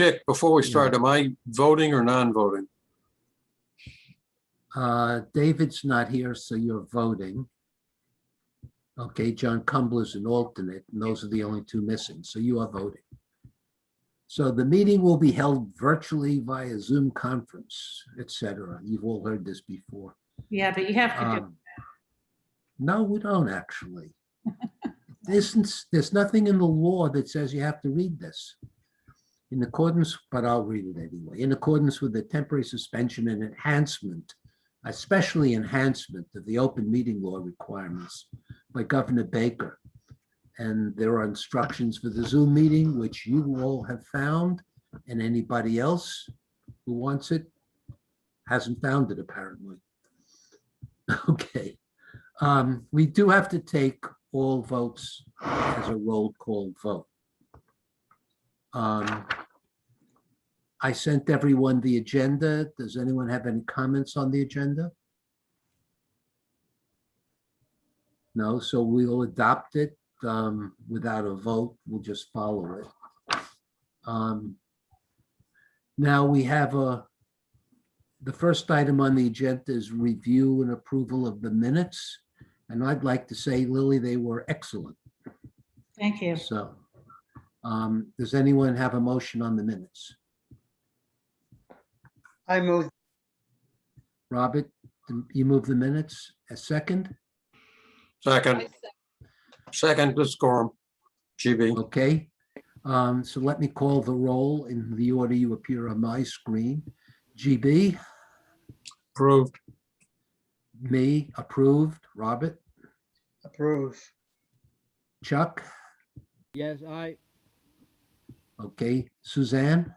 Dick, before we start, am I voting or non-voting? David's not here, so you're voting. Okay, John Cumbler's an alternate, and those are the only two missing, so you are voting. So the meeting will be held virtually via Zoom conference, etc. You've all heard this before. Yeah, but you have to do. No, we don't actually. There's nothing in the law that says you have to read this. In accordance, but I'll read it anyway. In accordance with the temporary suspension and enhancement, especially enhancement of the open meeting law requirements by Governor Baker. And there are instructions for the Zoom meeting, which you all have found, and anybody else who wants it hasn't found it apparently. Okay. We do have to take all votes as a roll call vote. I sent everyone the agenda. Does anyone have any comments on the agenda? No, so we'll adopt it without a vote. We'll just follow it. Now we have the first item on the agenda is review and approval of the minutes. And I'd like to say, Lily, they were excellent. Thank you. So does anyone have a motion on the minutes? I move. Robert, you move the minutes. A second? Second. Second, let's score 'em. GB. Okay. So let me call the roll in the order you appear on my screen. GB, Approved. me, approved. Robert, Approve. Chuck, Yes, I. okay. Suzanne,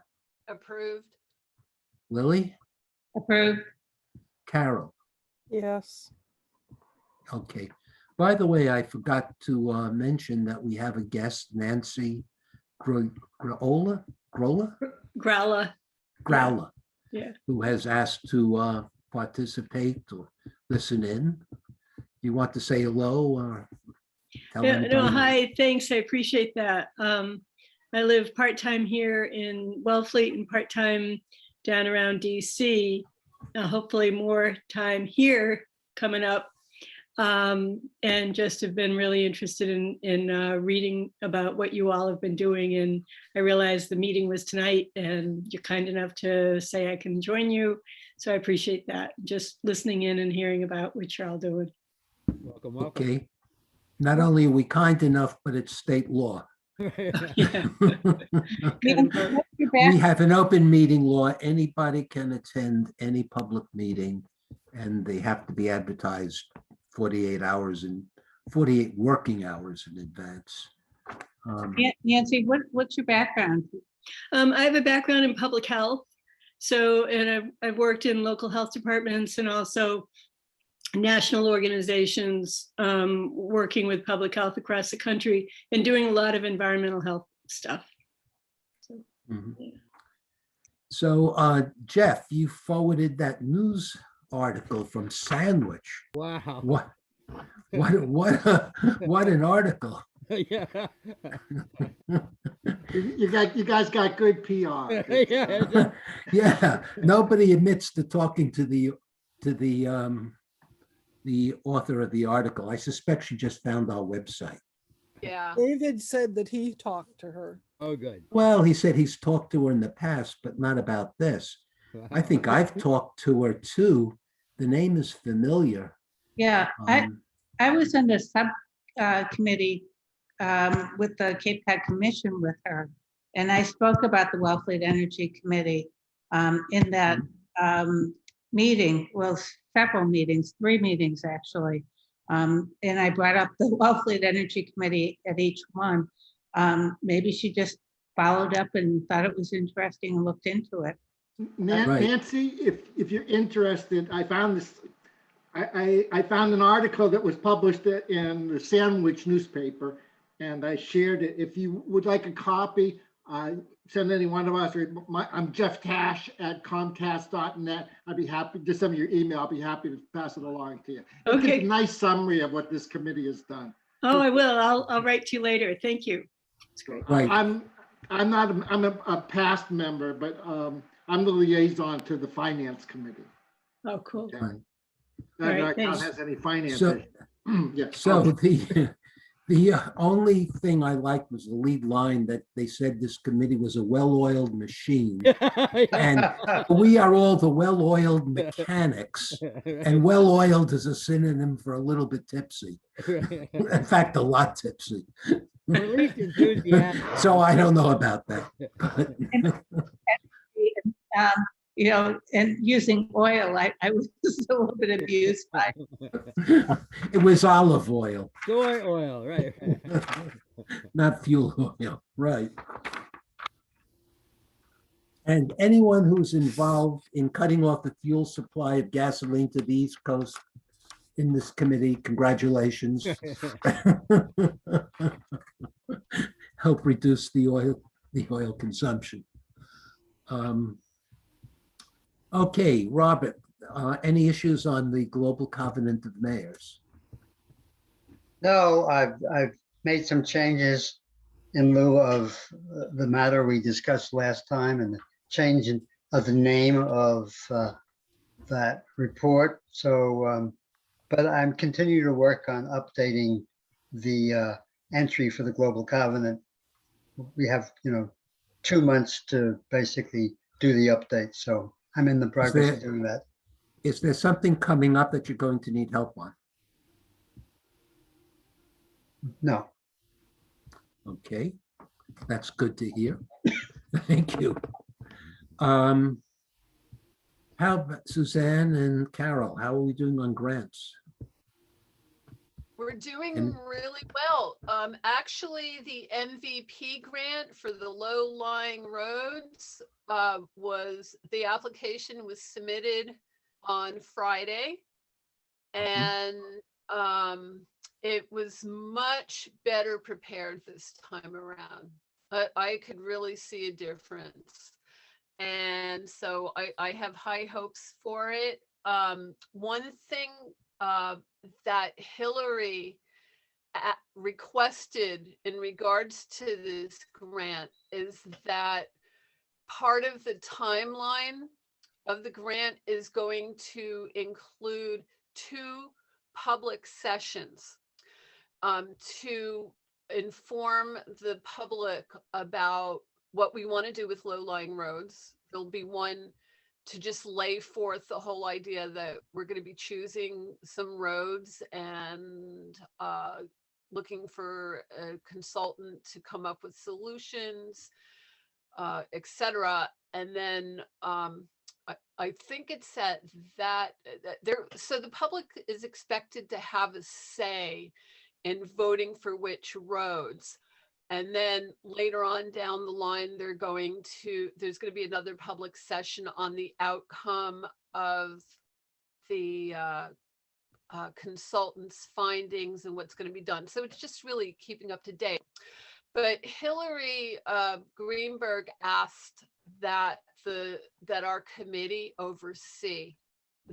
Approved. Lily, Approved. Carol. Yes. Okay. By the way, I forgot to mention that we have a guest, Nancy Growler, Growler. Yeah. who has asked to participate or listen in. You want to say hello or tell Yeah, anybody? no, hi, thanks. I appreciate that. I live part-time here in Wellfleet and part-time down around DC. Hopefully more time here coming up. And just have been really interested in reading about what you all have been doing. And I realized the meeting was tonight and you're kind enough to say I can join you. So I appreciate that. Just listening in and hearing about what you're all doing. Welcome, welcome. Okay. Not only are we kind enough, but it's state law. Yeah. We have an open meeting law. Anybody can attend any public meeting and they have to be advertised 48 working hours in advance. Nancy, what's your background? I have a background in public health. So, and I've worked in local health departments and also national organizations working with public health across the country and doing a lot of environmental health stuff. So, Mhm. yeah. So Jeff, you forwarded that news article from Sandwich. Wow. What an article. Yeah. You guys got good PR. Yeah. Yeah, nobody admits to talking to the author of the article. I suspect she just found our website. Yeah. David said that he talked to her. Oh, good. Well, he said he's talked to her in the past, but not about this. I think I've talked to her too. The name is familiar. Yeah, Um, I was in the subcommittee with the Cape Cod Commission with her. And I spoke about the Wellfleet Energy Committee in that meeting, well, several meetings, 3 meetings actually. And I brought up the Wellfleet Energy Committee at each one. Maybe she just followed up and thought it was interesting and looked into it. Right. Nancy, if you're interested, I found this. I found an article that was published in the Sandwich newspaper, and I shared it. If you would like a copy, send any one of us. I'm Jeff Tash at Comcast.net. I'd be happy. Just send me your email. I'll be happy to pass it along to you. It gives Okay. a nice summary of what this committee has done. Oh, I will. I'll write to you later. Thank you. It's great. Right. I'm not, I'm a past member, but I'm the liaison to the finance committee. Oh, cool. Okay. Right. Not All right, that Cal thanks. has any finance So- issues. Yeah. So the only thing I liked was the lead line that they said this committee was a well-oiled machine. And we are all the well-oiled mechanics, and well-oiled is a synonym for a little bit tipsy. In fact, a lot tipsy. Or at least enthusiastic. So I don't know about that. Um, You know, and using oil, I was a little bit abused by. It was olive oil, Soy oil, right. not fuel oil, right? And anyone who's involved in cutting off the fuel supply of gasoline to the East Coast in this committee, congratulations. Help reduce the oil consumption. Okay, Robert, any issues on the Global Covenant of Mayors? No, I've made some changes in lieu of the matter we discussed last time and the change of the name of that report. So, but I'm continuing to work on updating the entry for the Global Covenant. We have, 2 months to basically do the update. So I'm in the progress of doing that. Is there something coming up that you're going to need help on? No. Okay, that's good to hear. Thank you. How about Suzanne and Carol? How are we doing on grants? We're doing And- really well. Actually, the MVP grant for the low-lying roads the application was submitted on Friday. And it was much better prepared this time around. I could really see a difference. And so I have high hopes for it. One thing that Hillary requested in regards to this grant is that part of the timeline of the grant is going to include 2 public sessions to inform the public about what we want to do with low-lying roads. There'll be one to just lay forth the whole idea that we're going to be choosing some roads and looking for a consultant to come up with solutions, etc. And then I think it's at that there. So the public is expected to have a say in voting for which roads. And then later on down the line, there's going to be another public session on the outcome of the consultant's findings and what's going to be done. So it's just really keeping up to date. But Hillary Greenberg asked that our committee oversee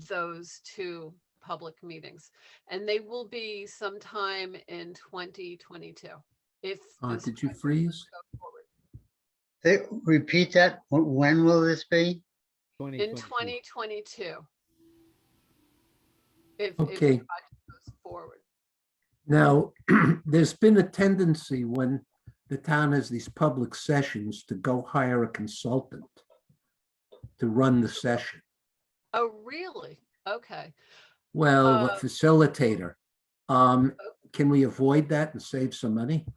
those 2 public meetings, and they will be sometime in 2022. If this Did you grant freeze? goes forward. Repeat that. When will this be? In 2022. If the Okay. project goes forward. Now, there's been a tendency when the town has these public sessions to go hire a consultant to run the session. Oh, really? Okay. Well, a facilitator. Can we avoid that and save some money?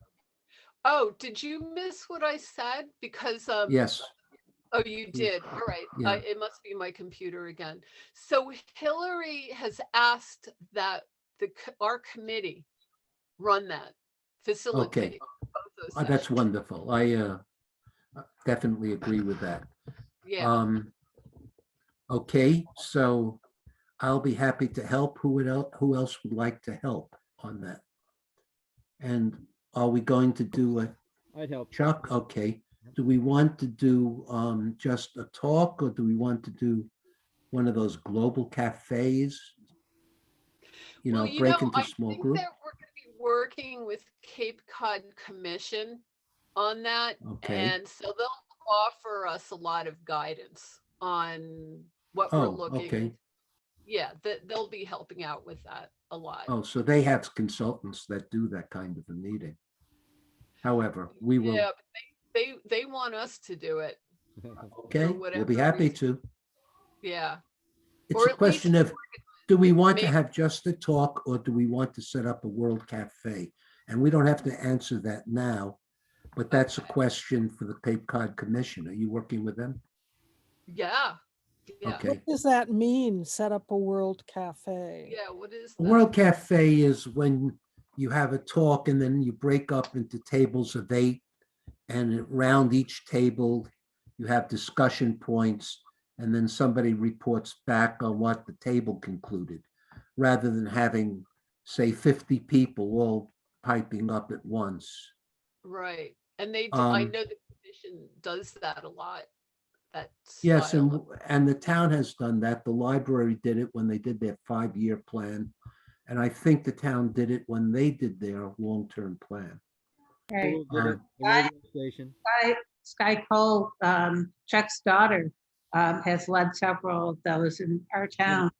Oh, did you miss what I said? Because Yes. oh, you did. All right. Yeah. It must be my computer again. So Hillary has asked that our committee run that, facilitate both those That's sessions. wonderful. I definitely agree with that. Yeah. Okay, so I'll be happy to help. Who else would like to help on that? And are we going to do a I'd help. Chuck? Okay. Do we want to do just a talk, or do we want to do one of those global cafes? Well, break into I small think group? that we're going to be working with Cape Cod Commission on that. Okay. And so they'll offer us a lot of guidance on what we're Oh, looking. okay. Yeah, they'll be helping out with that a lot. Oh, so they have consultants that do that kind of a meeting. However, we will, Yeah, but they want us to do it. okay, we'll whatever be happy reason. to. Yeah. It's Or a at question least of, do we want to maybe- have just a talk or do we want to set up a World Cafe? And we don't have to answer that now, but that's a Okay. question for the Cape Cod Commission. Are you working with them? Yeah. Yeah. Okay. What does that mean, set up a World Cafe? Yeah. What is A that? World Cafe is when you have a talk and then you break up into tables of 8, and around each table, you have discussion points, and then somebody reports back on what the table concluded, rather than having, say, 50 people all piping up at once. Right. And I Um, know the commission does that a lot. That Yes, style of- and the town has done that. The library did it when they did their 5-year plan. And I think the town did it when they did their long-term plan. Right. Who did it? The I- radio station. Sky Cole, Chuck's daughter, has led several of those in our town.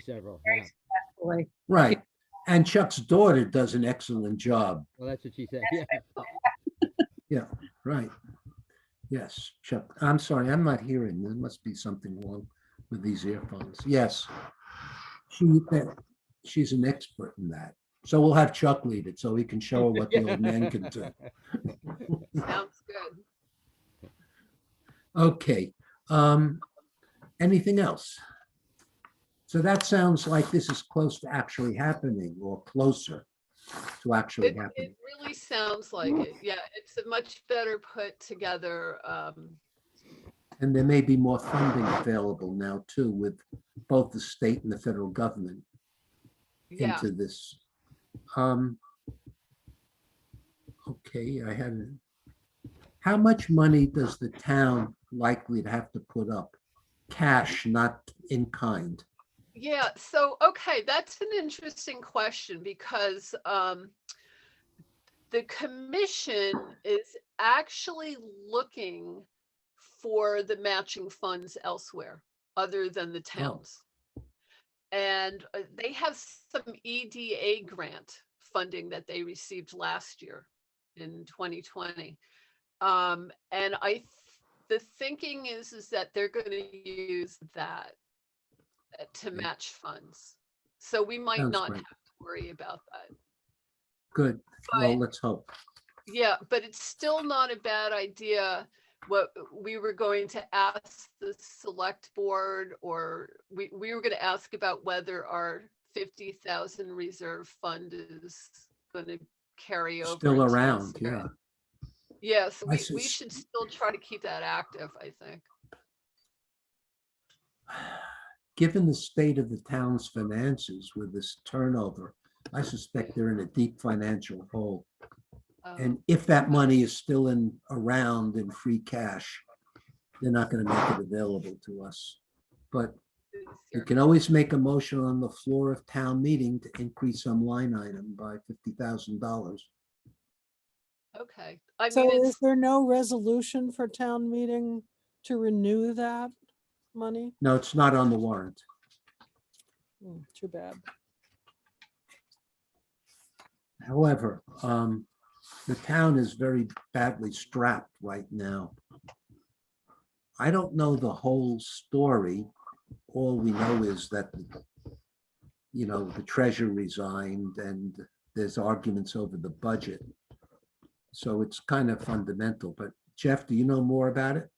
Several. Very Yeah. successfully. Right. And Chuck's daughter does an excellent job. Well, that's what she said. Yeah. Yeah, right. Yes, Chuck. I'm sorry, I'm not hearing. There must be something wrong with these earphones. Yes. She's an expert in that. So we'll have Chuck lead it so he can show her what the old man can do. Sounds good. Okay. Anything else? So that sounds like this is close to actually happening or closer to actually It happening. really sounds like it. Yeah. It's a much better put together. And there may be more funding available now too, with both the state and the federal government Yeah. into this. Okay, how much money does the town likely to have to put up? Cash, not in kind. Yeah, so okay, that's an interesting question because the commission is actually looking for the matching funds elsewhere other than the towns. And they have some EDA grant funding that they received last year in 2020. And the thinking is that they're going to use that to match funds. So we might Sounds not great. have to worry about that. Good. Well, But- let's hope. Yeah, but it's still not a bad idea. What we were going to ask the select board, or we were going to ask about whether our 50,000 reserve fund is going to carry over. Still into around, this year. yeah. Yes, I we should still try to keep that active, I think. Given the state of the town's finances with this turnover, I suspect they're in a deep financial hole. And if that money is still around in free cash, they're not going to make it available to us. But this you year. can always make a motion on the floor of town meeting to increase some line item by $50,000. Okay. I So mean, is it's, there no resolution for town meeting to renew that money? No, it's not on the warrant. Too bad. However, the town is very badly strapped right now. I don't know the whole story. All we know is that, the treasurer resigned and there's arguments over the budget. So it's kind of fundamental, but Jeff, do you know more about it?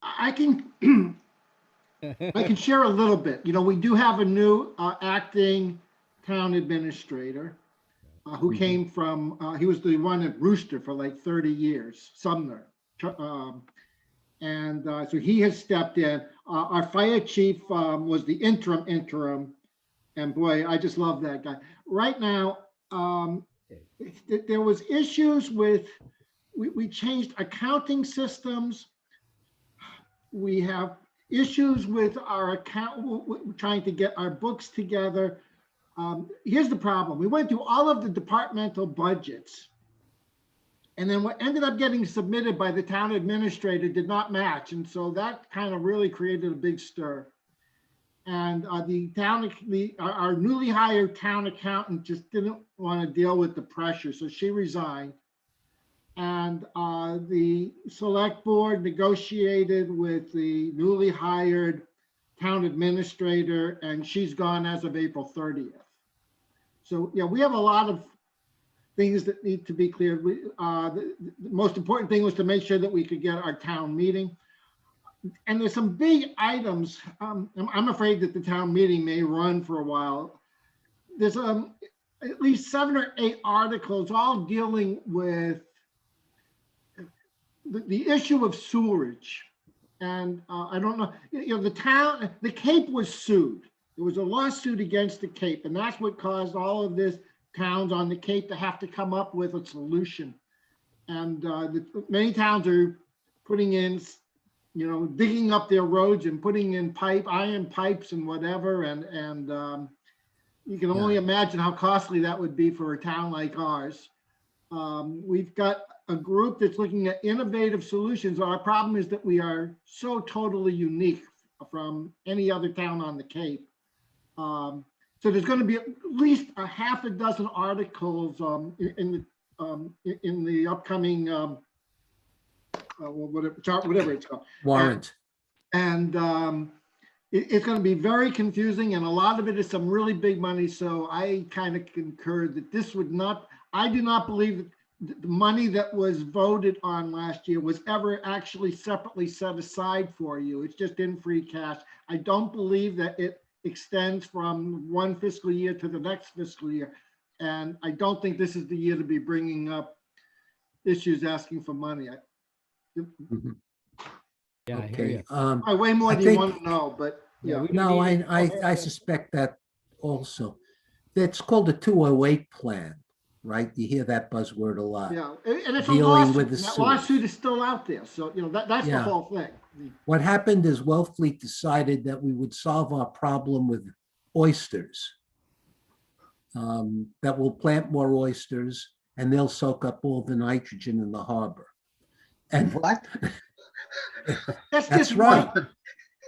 I can share a little bit. We do have a new acting town administrator who came from, he was the one at Rooster for like 30 years, Sumner. And so he has stepped in. Our fire chief was the interim. And boy, I just love that guy. Right now, there was issues with, we changed accounting systems. We have issues with our account, trying to get our books together. Here's the problem. We went through all of the departmental budgets And then what ended up getting submitted by the town administrator did not match. And so that kind of really created a big stir. And our newly hired town accountant just didn't want to deal with the pressure, so she resigned. And the select board negotiated with the newly hired town administrator, and she's gone as of April 30th. So yeah, we have a lot of things that need to be cleared. The most important thing was to make sure that we could get our town meeting. And there's some big items. I'm afraid that the town meeting may run for a while. There's at least 7 or 8 articles all dealing with the issue of sewerage. And I don't know, the Cape was sued. There was a lawsuit against the Cape, and that's what caused all of this towns on the Cape to have to come up with a solution. And many towns are putting in, digging up their roads and putting in iron pipes and whatever. And you can only imagine how costly that would be for a town like ours. We've got a group that's looking at innovative solutions. Our problem is that we are so totally unique from any other town on the Cape. So there's going to be at least a half a dozen articles in the upcoming whatever it's called. Warrant. And it's going to be very confusing, and a lot of it is some really big money. So I kind of concur that this would not. I do not believe that the money that was voted on last year was ever actually separately set aside for you. It's just in free cash. I don't believe that it extends from one fiscal year to the next fiscal year. And I don't think this is the year to be bringing up issues asking for money. Yeah, I hear Okay. you. Way more I than you think- want to know, but Yeah, yeah. we No, need- I suspect that also. That's called a 208 plan, right? You hear that buzzword a lot. Yeah, and it's a Dealing lawsuit, with the and that sewers. lawsuit is still out there. So, that's the Yeah. whole thing. What happened is Wellfleet decided that we would solve our problem with oysters. That we'll plant more oysters and they'll soak up all the nitrogen in the harbor. And What? That's that's just right.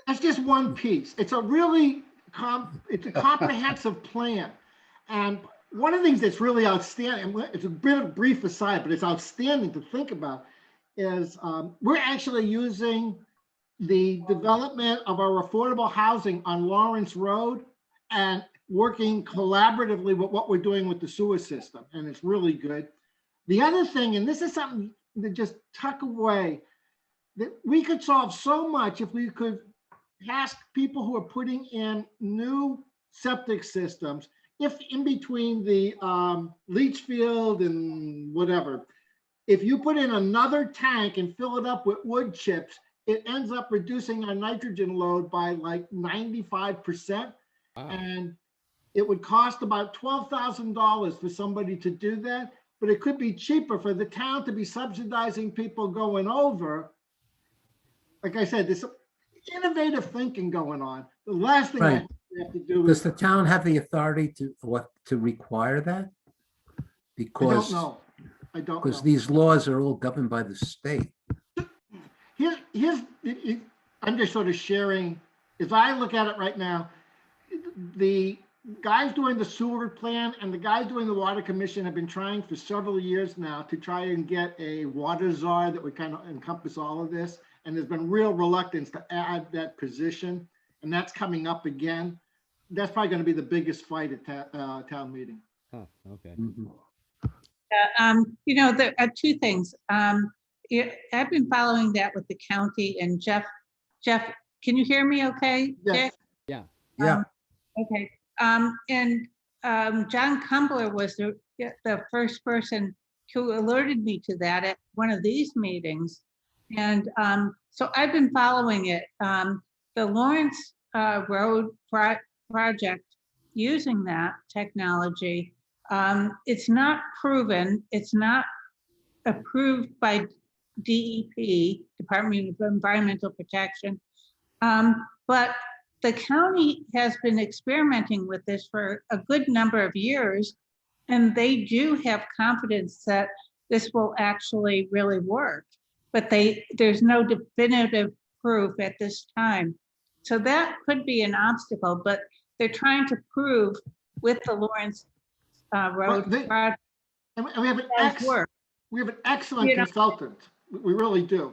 That's just one piece. It's a really it's a comprehensive plan. And one of the things that's really outstanding, and it's a bit of a brief aside, but it's outstanding to think about, is we're actually using the development of our affordable housing on Lawrence Road and working collaboratively with what we're doing with the sewer system. And it's really good. The other thing, and this is something to just tuck away, that we could solve so much if we could ask people who are putting in new septic systems, if in between the leach field and whatever, if you put in another tank and fill it up with wood chips, it ends up reducing our nitrogen load by like 95%. Wow. And it would cost about $12,000 for somebody to do that, but it could be cheaper for the town to be subsidizing people going over. Like I said, there's innovative thinking going on. The last thing Right. we have to do Does is, the town have the authority to require that? I Because, don't know. I don't because know. these laws are all governed by the state. I'm just sort of sharing, as I look at it right now, the guys doing the sewer plan and the guys doing the water commission have been trying for several years now to try and get a water czar that would kind of encompass all of this. And there's been real reluctance to add that position. And that's coming up again. That's probably going to be the biggest fight at town meeting. Huh, okay. Mhm. There are two things. I've been following that with the county and Jeff, can you hear me okay? Yes. Dick? Yeah, Okay. And John Kumbler was the first person who alerted me to that at one of these meetings. And so I've been following it. The Lawrence Road project using that technology, it's not proven, it's not approved by DEP, Department of Environmental Protection, but the county has been experimenting with this for a good number of years, and they do have confidence that this will actually really work. But there's no definitive proof at this time. So that could be an obstacle, but they're trying to prove with the Lawrence Road They- project And we have does work. we have an excellent You know- consultant. We really do.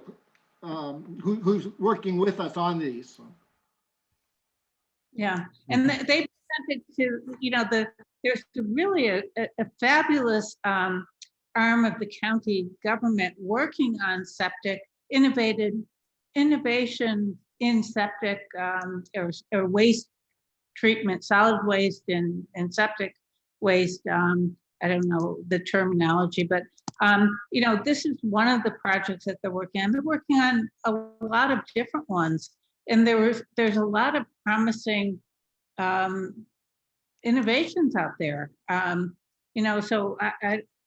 Who's working with us on these. Yeah, and they presented to, there's really a fabulous arm of the county government working on septic, innovation in septic or waste treatment, solid waste and septic waste. I don't know the terminology, but this is one of the projects that they're working on. They're working on a lot of different ones. And there's a lot of promising innovations out there. So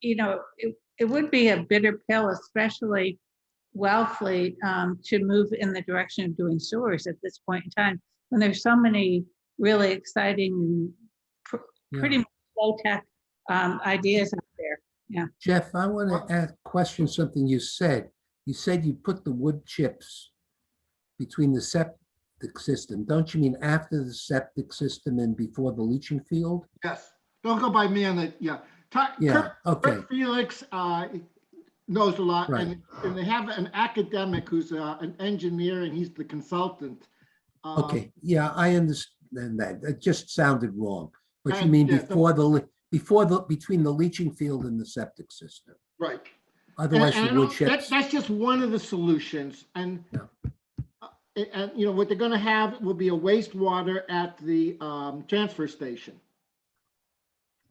it would be a bitter pill, especially Wellfleet, to move in the direction of doing sewers at this point in time, when there's so many really exciting, pretty much low-tech ideas out there. Yeah. Jeff, I want to question something you said. You said you put the wood chips between the septic system. Don't you mean after the septic system and before the leaching field? Yes, don't go by me on that, yeah. Yeah, okay. Kurt Felix knows a lot, Right. and they have an academic who's an engineer, and he's the consultant. Okay, yeah, I understand that. It just sounded wrong. But you And, mean yeah, between the leaching field and the septic system? Right. Otherwise, And the wood chips. that's just one of the solutions, and what they're gonna have will be a wastewater at the transfer station.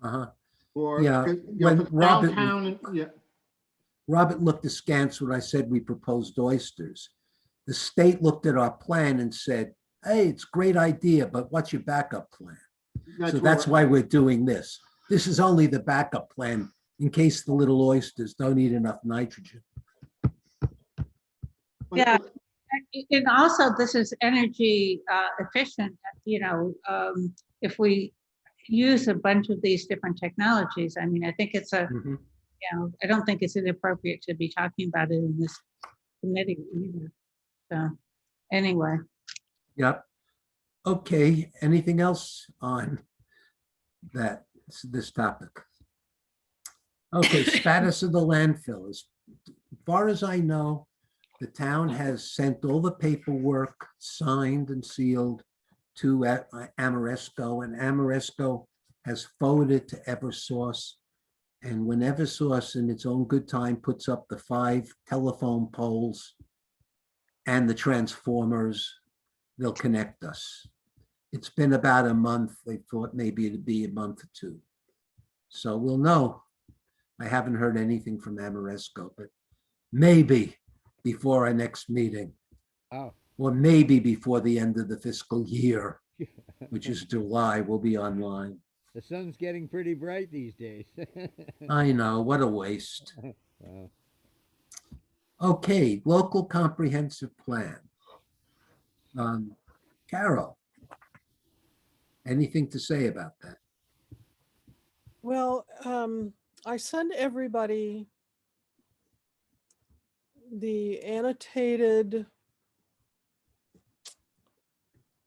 Uh-huh. Or, Yeah, for when the downtown, and, yeah. Robert looked askance when I said we proposed oysters. The state looked at our plan and said, hey, it's a great idea, but what's your backup plan? So that's why we're doing this. This is only the backup plan in case the little oysters don't eat enough nitrogen. Yeah. And also, this is energy efficient, if we use a bunch of these different technologies. I mean, I think it's Mhm. I don't think it's inappropriate to be talking about it in this committee either. So, anyway. Yep. Okay, anything else on this topic? Okay, status of the landfill. As far as I know, the town has sent all the paperwork signed and sealed to Amoresco, and Amoresco has forwarded to Eversource. And when Eversource, in its own good time, puts up the 5 telephone poles and the transformers, they'll connect us. It's been about a month. They thought maybe it'd be a month or 2. So we'll know. I haven't heard anything from Amoresco, but maybe before our next meeting, Oh, or maybe before the end of the fiscal year, which is July, we'll be online. the sun's getting pretty bright these days. I know, what a waste. Wow. Okay, local comprehensive plan. Carol, anything to say about that? Well, I sent everybody the annotated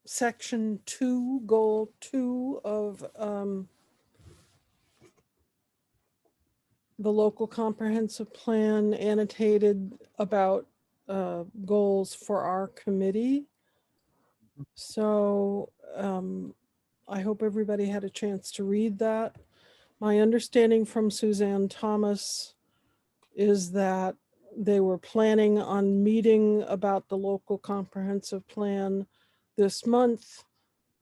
section 2, goal 2 of the local comprehensive plan, annotated about goals for our committee. So I hope everybody had a chance to read that. My understanding from Suzanne Thomas is that they were planning on meeting about the local comprehensive plan this month,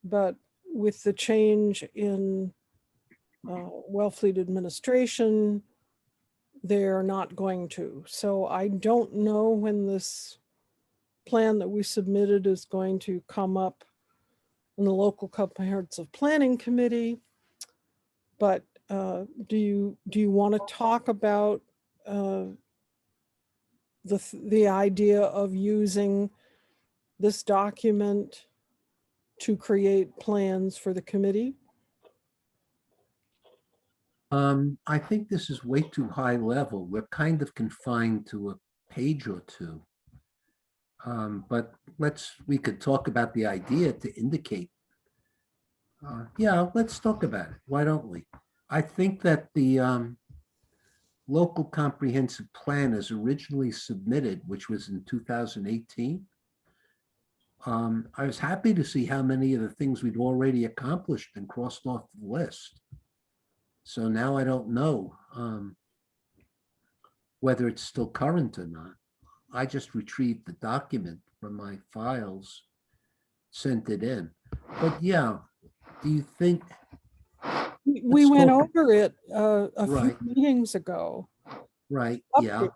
but with the change in Wellfleet administration, they're not going to. So I don't know when this plan that we submitted is going to come up in the local comprehensive planning committee. But do you want to talk about the idea of using this document to create plans for the committee? I think this is way too high level. We're kind of confined to a page or two. But we could talk about the idea to indicate. Yeah, let's talk about it. Why don't we? I think that the local comprehensive plan as originally submitted, which was in 2018, I was happy to see how many of the things we'd already accomplished and crossed off the list. So now I don't know whether it's still current or not. I just retrieved the document from my files, sent it in. But yeah, do you think? We Let's went talk- over it a few Right. meetings ago. Right, yeah. Update.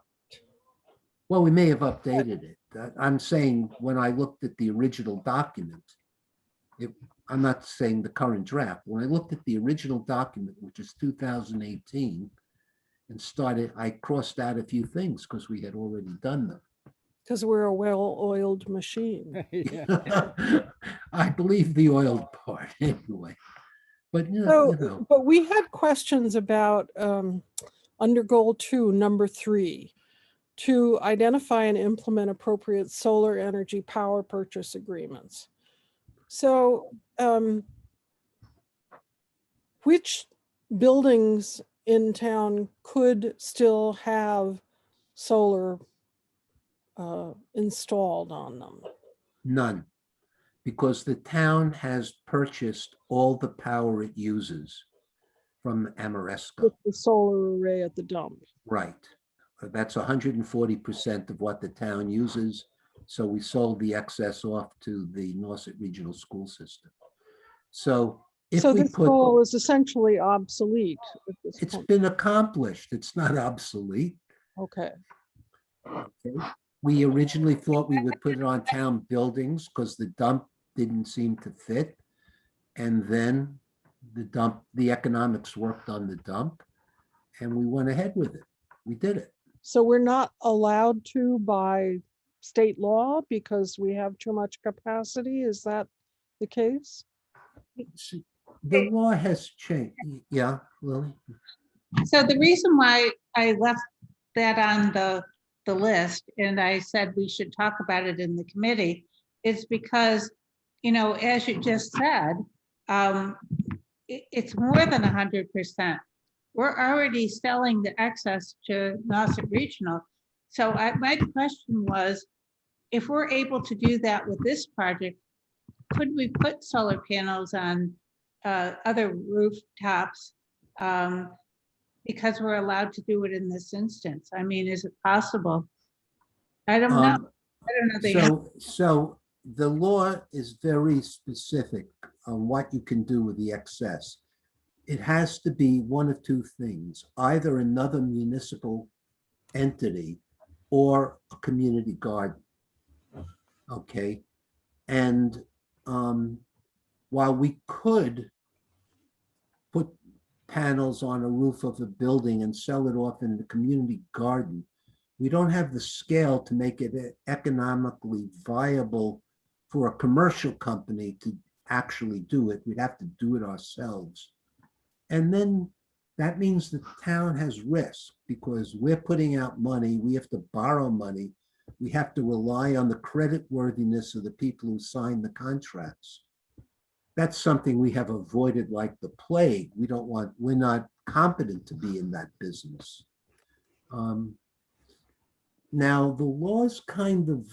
Well, we may have updated it. I'm saying when I looked at the original document, I'm not saying the current draft. When I looked at the original document, which is 2018, and I crossed out a few things because we had already done them. Because we're a well-oiled machine. Yeah. I believe the oiled part anyway. But So, but we had questions about under goal 2, number 3, to identify and implement appropriate solar energy power purchase agreements. So which buildings in town could still have solar installed on them? none, because the town has purchased all the power it uses from Amoresco. With the solar array at the dump. Right. That's 140% of what the town uses. So we sold the excess off to the Nauset Regional School System. So if So we this put, goal is essentially obsolete at this it's point. been accomplished. It's not obsolete. Okay. Okay. We originally thought we would put it on town buildings because the dump didn't seem to fit. And then the economics worked on the dump and we went ahead with it. We did it. So we're not allowed to by state law because we have too much capacity? Is that the case? See, the law has changed. Yeah, Lily? So the reason why I left that on the list and I said we should talk about it in the committee is because, you know, as you just said, it's more than 100%. We're already selling the excess to Nauset Regional. So my question was, if we're able to do that with this project, could we put solar panels on other rooftops because we're allowed to do it in this instance? I mean, is it possible? I don't know. I don't know. So the law is very specific on what you can do with the excess. It has to be one of two things, either another municipal entity or a community garden. Okay. And while we could put panels on a roof of a building and sell it off in the community garden, we don't have the scale to make it economically viable for a commercial company to actually do it. We'd have to do it ourselves. And then that means the town has risk because we're putting out money. We have to borrow money. We have to rely on the credit worthiness of the people who sign the contracts. That's something we have avoided like the plague. We're not competent to be in that business. Now, the law's kind of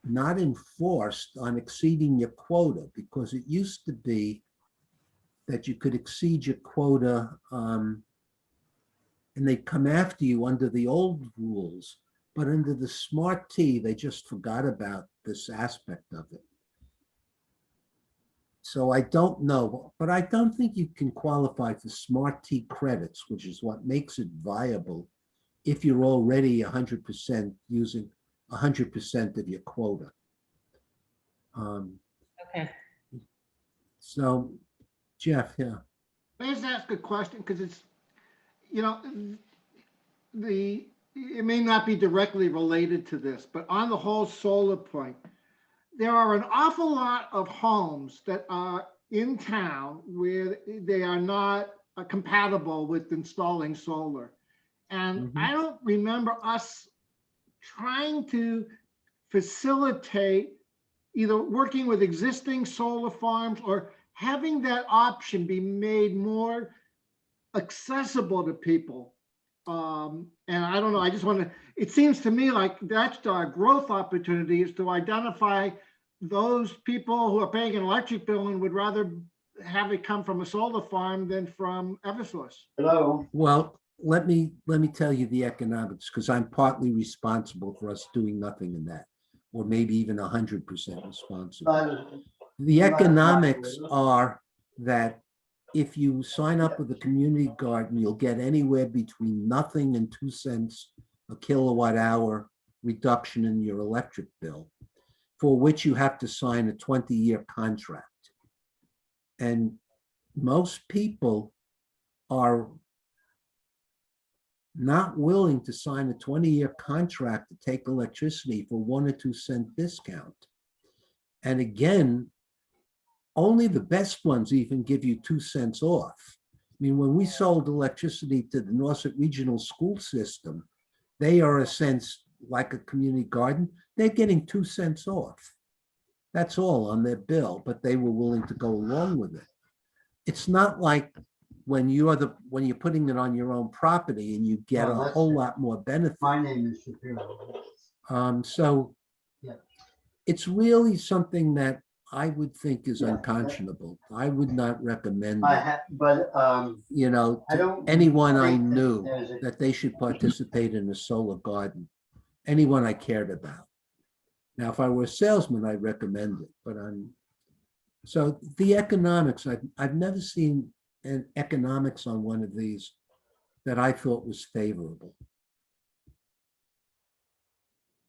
not enforced on exceeding your quota because it used to be that you could exceed your quota and they'd come after you under the old rules, but under the Smart T, they just forgot about this aspect of it. So I don't know, but I don't think you can qualify for Smart T credits, which is what makes it viable if you're already 100% using 100% of your quota. Okay. So, Jeff, yeah. May I just ask a question? Because it's, you know, it may not be directly related to this, but on the whole solar point, there are an awful lot of homes that are in town where they are not compatible with installing solar. And I don't remember us trying to facilitate either working with existing solar farms or having that option be made more accessible to people. And I don't know, I just want to, it seems to me like that's our growth opportunity, is to identify those people who are paying an electric bill and would rather have it come from a solar farm than from Eversource. Hello? Well, let me tell you the economics, because I'm partly responsible for us doing nothing in that, or maybe even 100% responsible. The economics are that if you sign up with a community garden, you'll get anywhere between nothing and 2 cents a kilowatt hour reduction in your electric bill, for which you have to sign a 20-year contract. And most people are not willing to sign a 20-year contract to take electricity for 1 or 2 cent discount. And again, only the best ones even give you 2 cents off. I mean, when we sold electricity to the Nauset Regional School System, they are a sense like a community garden. They're getting 2 cents off. That's all on their bill, but they were willing to go along with it. It's not like when you're putting it on your own property and you get a whole lot more benefit. My name is Shapiro. So Yeah. it's really something that I would think is unconscionable. I would not recommend it, you know, to anyone I knew that they should participate in a solar garden, anyone I cared about. Now, if I were a salesman, I'd recommend it, but so the economics, I've never seen an economics on one of these that I thought was favorable.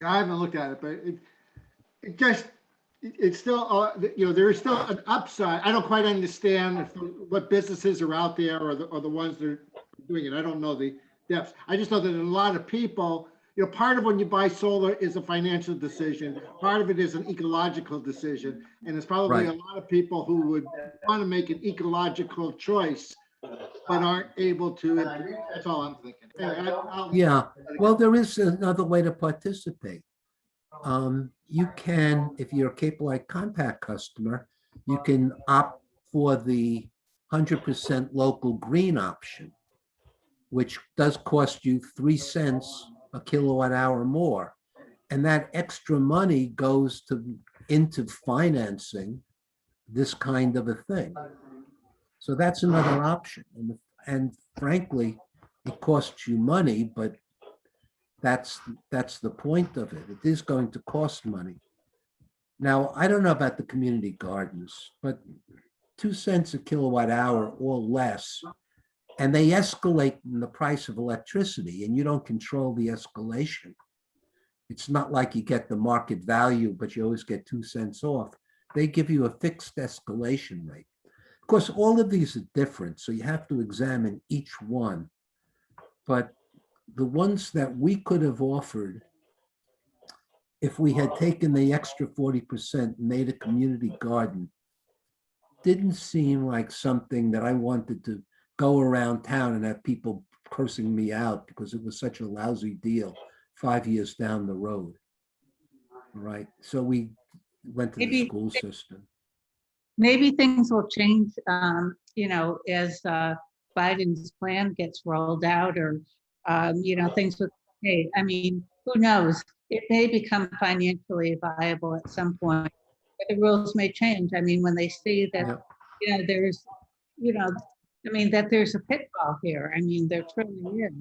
I haven't looked at it, but it's still, you know, there is still an upside. I don't quite understand what businesses are out there or the ones that are doing it. I don't know the depths. I just know that a lot of people, you know, part of when you buy solar is a financial decision. Part of it is an ecological decision. And there's probably a lot of people who would want to make an ecological choice, but aren't able to. That's all I'm thinking. Yeah, well, there is another way to participate. You can, if you're a Cape Light Compact customer, you can opt for the 100% local green option, which does cost you 3 cents a kilowatt hour more. And that extra money goes into financing this kind of a thing. So that's another option. And frankly, it costs you money, but that's the point of it. It is going to cost money. Now, I don't know about the community gardens, but 2 cents a kilowatt hour or less, and they escalate in the price of electricity, and you don't control the escalation. It's not like you get the market value, but you always get 2 cents off. They give you a fixed escalation rate. Of course, all of these are different, so you have to examine each one. But the ones that we could have offered, if we had taken the extra 40% and made a community garden, didn't seem like something that I wanted to go around town and have people cursing me out because it was such a lousy deal 5 years down the road. Right. So we went to the school system. Maybe things will change, you know, as Biden's plan gets rolled out, or, you know, things with, hey, I mean, who knows? It may become financially viable at some point, but the rules may change. I mean, when they see that, you know, there's, you know, I mean, that there's a pitfall here. I mean, there truly is.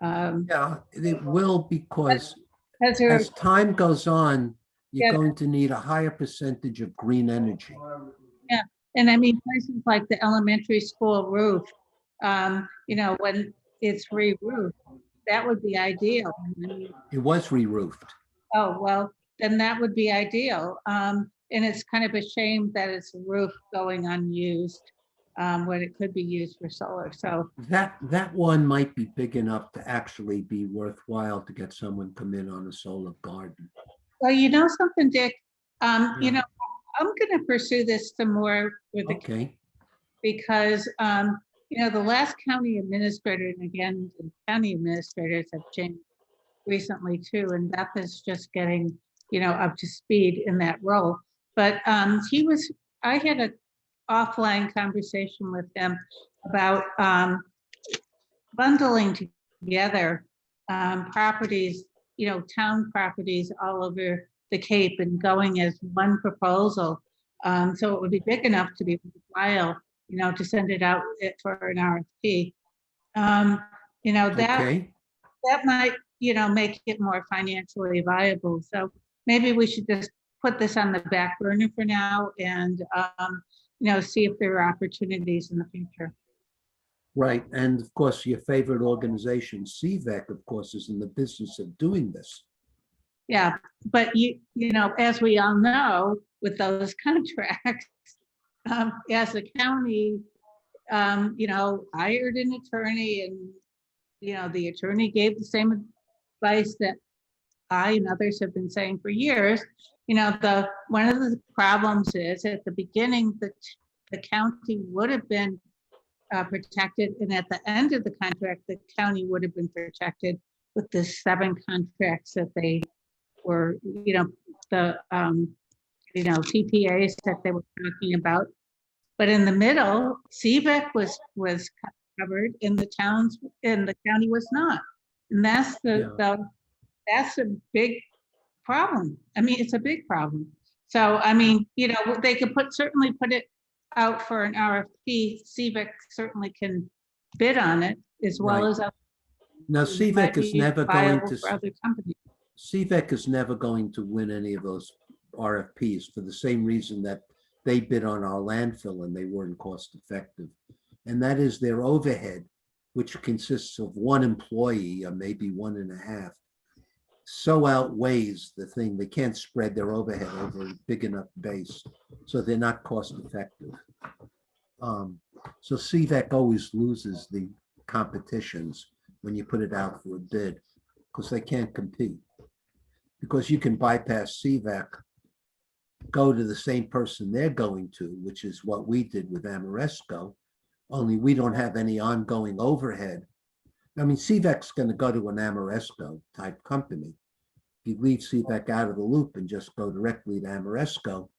Yeah, it will, because there, as time goes on, you're going to need a higher percentage of green energy. Yeah, and I mean, places like the elementary school roof, you know, when it's re-roofed, that would be ideal. It was re-roofed. Oh, well, then that would be ideal. And it's kind of a shame that it's a roof going unused when it could be used for solar. So that one might be big enough to actually be worthwhile to get someone come in on a solar garden. Well, you know something, Dick, you know, I'm gonna pursue this some more with the, Okay, because, the last county administrator, and again, the county administrators have changed recently too, and Beth is just getting, up to speed in that role. But I had a offline conversation with him about bundling together properties, town properties all over the Cape and going as one proposal. So it would be big enough to be worthwhile, to send it out for an RFP. okay. That might, make it more financially viable. So maybe we should just put this on the back burner for now and, see if there are opportunities in the future. Right, and of course, your favorite organization, CVEC, of course, is in the business of doing this. Yeah, but as we all know, with those contracts, as the county, hired an attorney and, the attorney gave the same advice that I and others have been saying for years. One of the problems is at the beginning, the county would have been protected, and at the end of the contract, the county would have been protected with the 7 contracts that they were, the TPAs that they were talking about. But in the middle, CVEC was covered, and the county was not, and that's that's a big problem. I mean, it's a big problem. So I mean, they could certainly put it out for an RFP. CVEC certainly can bid on it as well Right. as Now, it CVEC might is be never going viable to, for other companies. CVEC is never going to win any of those RFPs for the same reason that they bid on our landfill and they weren't cost effective. And that is their overhead, which consists of 1 employee or maybe 1.5, so outweighs the thing. They can't spread their overhead over a big enough base, so they're not cost effective. So CVEC always loses the competitions when you put it out for a bid because they can't compete. Because you can bypass CVEC, go to the same person they're going to, which is what we did with Amoresco, only we don't have any ongoing overhead. I mean, CVEC's going to go to an Amoresco type company. If you leave CVEC out of the loop and just go directly to Amoresco,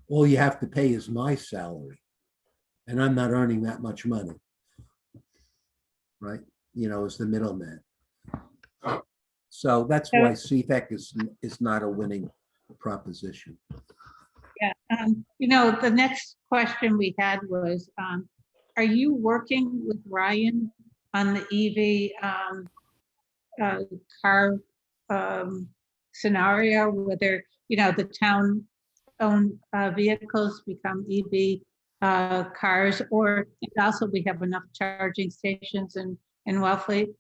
all you have to pay is my salary. And I'm not earning that much money, right? As the middleman. So that's why CVEC is not a winning proposition. Yeah, the next question we had was, are you working with Ryan on the EV car scenario, whether, the town-owned vehicles become EV cars, or also we have enough charging stations in Wellfleet?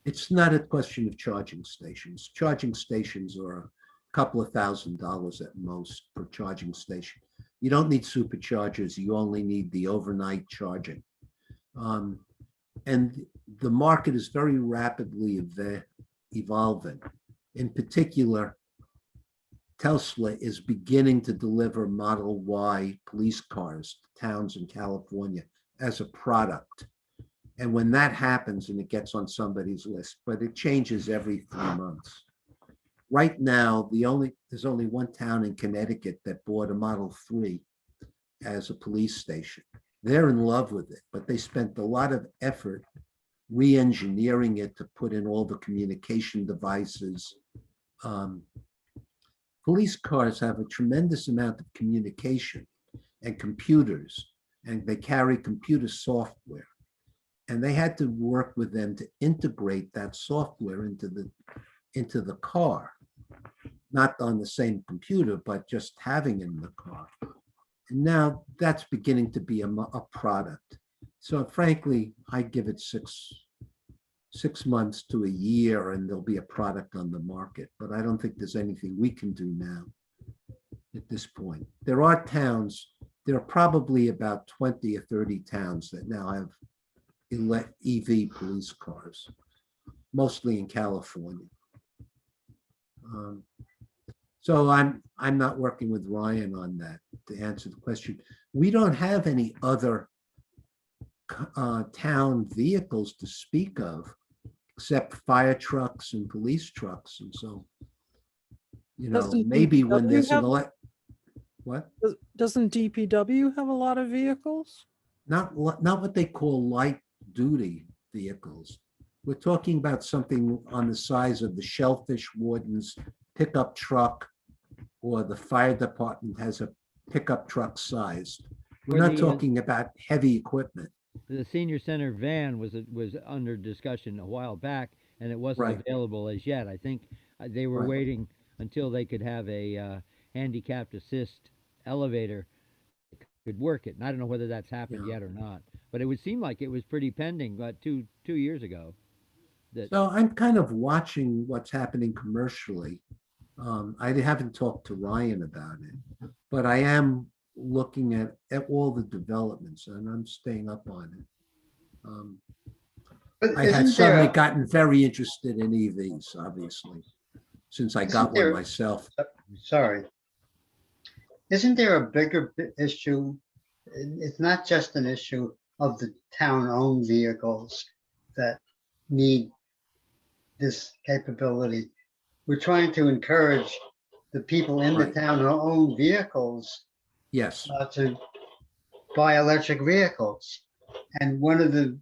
It's not a question of charging stations. Charging stations are a couple of $1,000 at most per charging station. You don't need superchargers. You only need the overnight charging. And the market is very rapidly evolving. In particular, Tesla is beginning to deliver Model Y police cars to towns in California as a product. And when that happens and it gets on somebody's list, but it changes every 3 months. Right now, there's only 1 town in Connecticut that bought a Model 3 as a police station. They're in love with it, but they spent a lot of effort re-engineering it to put in all the communication devices. Police cars have a tremendous amount of communication and computers, and they carry computer software. And they had to work with them to integrate that software into the car, not on the same computer, but just having it in the car. And now that's beginning to be a product. So frankly, I give it six months to a year and there'll be a product on the market, but I don't think there's anything we can do now at this point. There are probably about 20 or 30 towns that now have EV police cars, mostly in California. So I'm I'm not working with Ryan on that to answer the question. We don't have any other town vehicles to speak of, except fire trucks and police trucks. And so, Doesn't maybe when DPW there's have- what? Doesn't DPW have a lot of vehicles? Not what they call light duty vehicles. We're talking about something on the size of the shellfish warden's pickup truck, or the fire department has a pickup truck size. We're Or not the, talking about heavy equipment. The senior center van was under discussion a while back, and it wasn't Right. available as yet. I think they were Right. waiting until they could have a handicapped assist elevator that could work it. And I don't know whether that's happened Yeah. yet or not, but it would seem like it was pretty pending, two years ago. So I'm kind of watching what's happening commercially. I haven't talked to Ryan about it, but I am looking at all the developments, and I'm staying up on it. But I had isn't there suddenly a- gotten very interested in EVs, obviously, since I got Isn't there- one myself. Sorry. Isn't there a bigger issue? It's not just an issue of the town-owned vehicles that need this capability. We're trying to encourage the people in the Right. town who own vehicles Yes, to buy electric vehicles. And one of the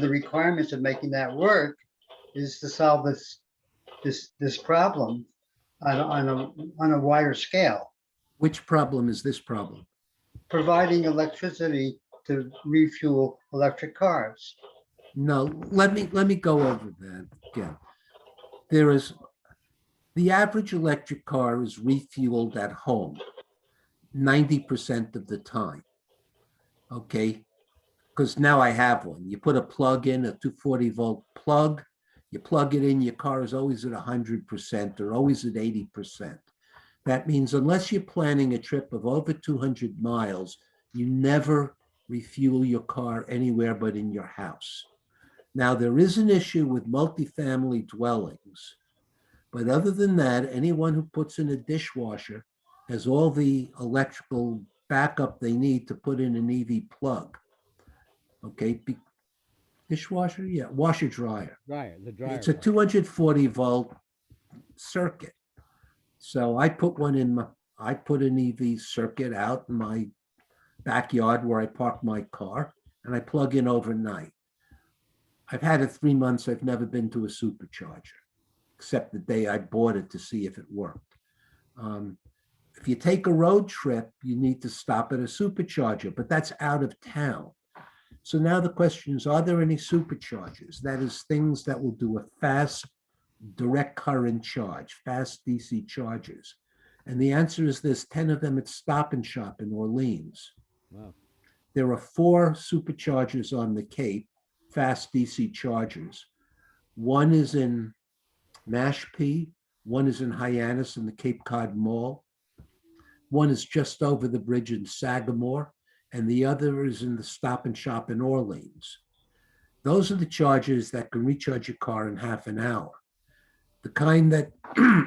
requirements of making that work is to solve this problem on a wider scale, which problem is this problem? providing electricity to refuel electric cars. No, let me go over that again. The average electric car is refueled at home 90% of the time. Okay, because now I have one. You put a plug in, a 240-volt plug, you plug it in, your car is always at 100% or always at 80%. That means unless you're planning a trip of over 200 miles, you never refuel your car anywhere but in your house. Now, there is an issue with multifamily dwellings, but other than that, anyone who puts in a dishwasher has all the electrical backup they need to put in an EV plug. Okay, dishwasher, yeah, washer dryer. The dryer. It's a 240-volt circuit. So I put an EV circuit out in my backyard where I park my car, and I plug in overnight. I've had it 3 months. I've never been to a supercharger, except the day I bought it to see if it worked. If you take a road trip, you need to stop at a supercharger, but that's out of town. So now the question is, are there any superchargers? That is, things that will do a fast direct current charge, fast DC chargers. And the answer is there's 10 of them at Stop and Shop in Orleans. Wow. There are 4 superchargers on the Cape, fast DC chargers. One is in Mashpee, one is in Hyannis in the Cape Cod Mall, one is just over the bridge in Sagamore, and the other is in the Stop and Shop in Orleans. Those are the chargers that can recharge your car in half an hour. The kind that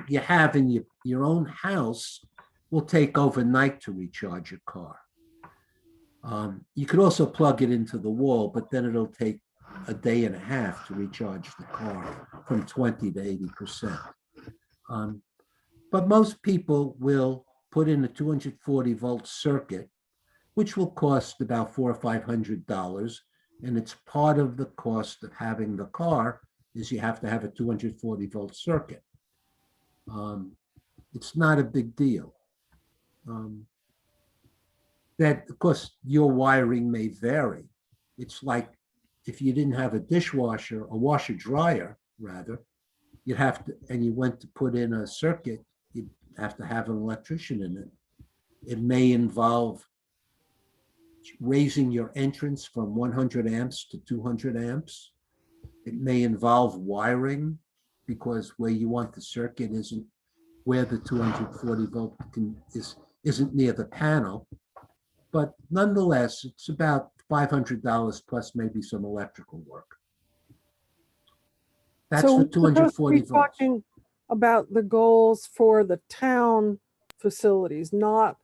you have in your own house will take overnight to recharge your car. You could also plug it into the wall, but then it'll take a day and a half to recharge the car from 20 to 80%. But most people will put in a 240-volt circuit, which will cost about $400 or $500, and it's part of the cost of having the car is you have to have a 240-volt circuit. It's not a big deal. That, of course, your wiring may vary. It's like if you didn't have a dishwasher, a washer dryer, rather, you'd have to, and you went to put in a circuit, you'd have to have an electrician in it. It may involve raising your entrance from 100 amps to 200 amps. It may involve wiring, because where you want the circuit isn't where the 240 volt isn't near the panel. But nonetheless, it's about $500 plus maybe some electrical work. That's So for we're supposed to 240 be volts. about the goals for the town facilities, not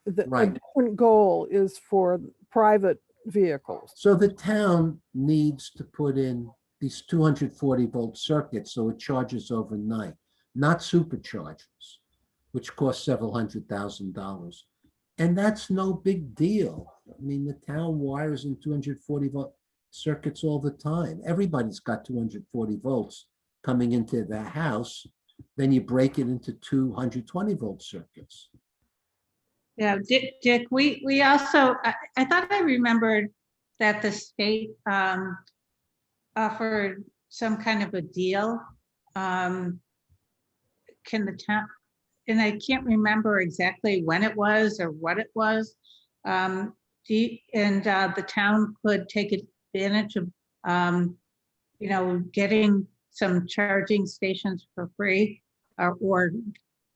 a Right. different goal is for private vehicles. So the town needs to put in these 240-volt circuits so it charges overnight, not superchargers, which cost several $100,000. And that's no big deal. I mean, the town wires in 240-volt circuits all the time. Everybody's got 240 volts coming into their house. Then you break it into 220-volt circuits. Yeah, Dick, we also, I thought I remembered that the state offered some kind of a deal. Can the town, and I can't remember exactly when it was or what it was. The town could take advantage of, getting some charging stations for free or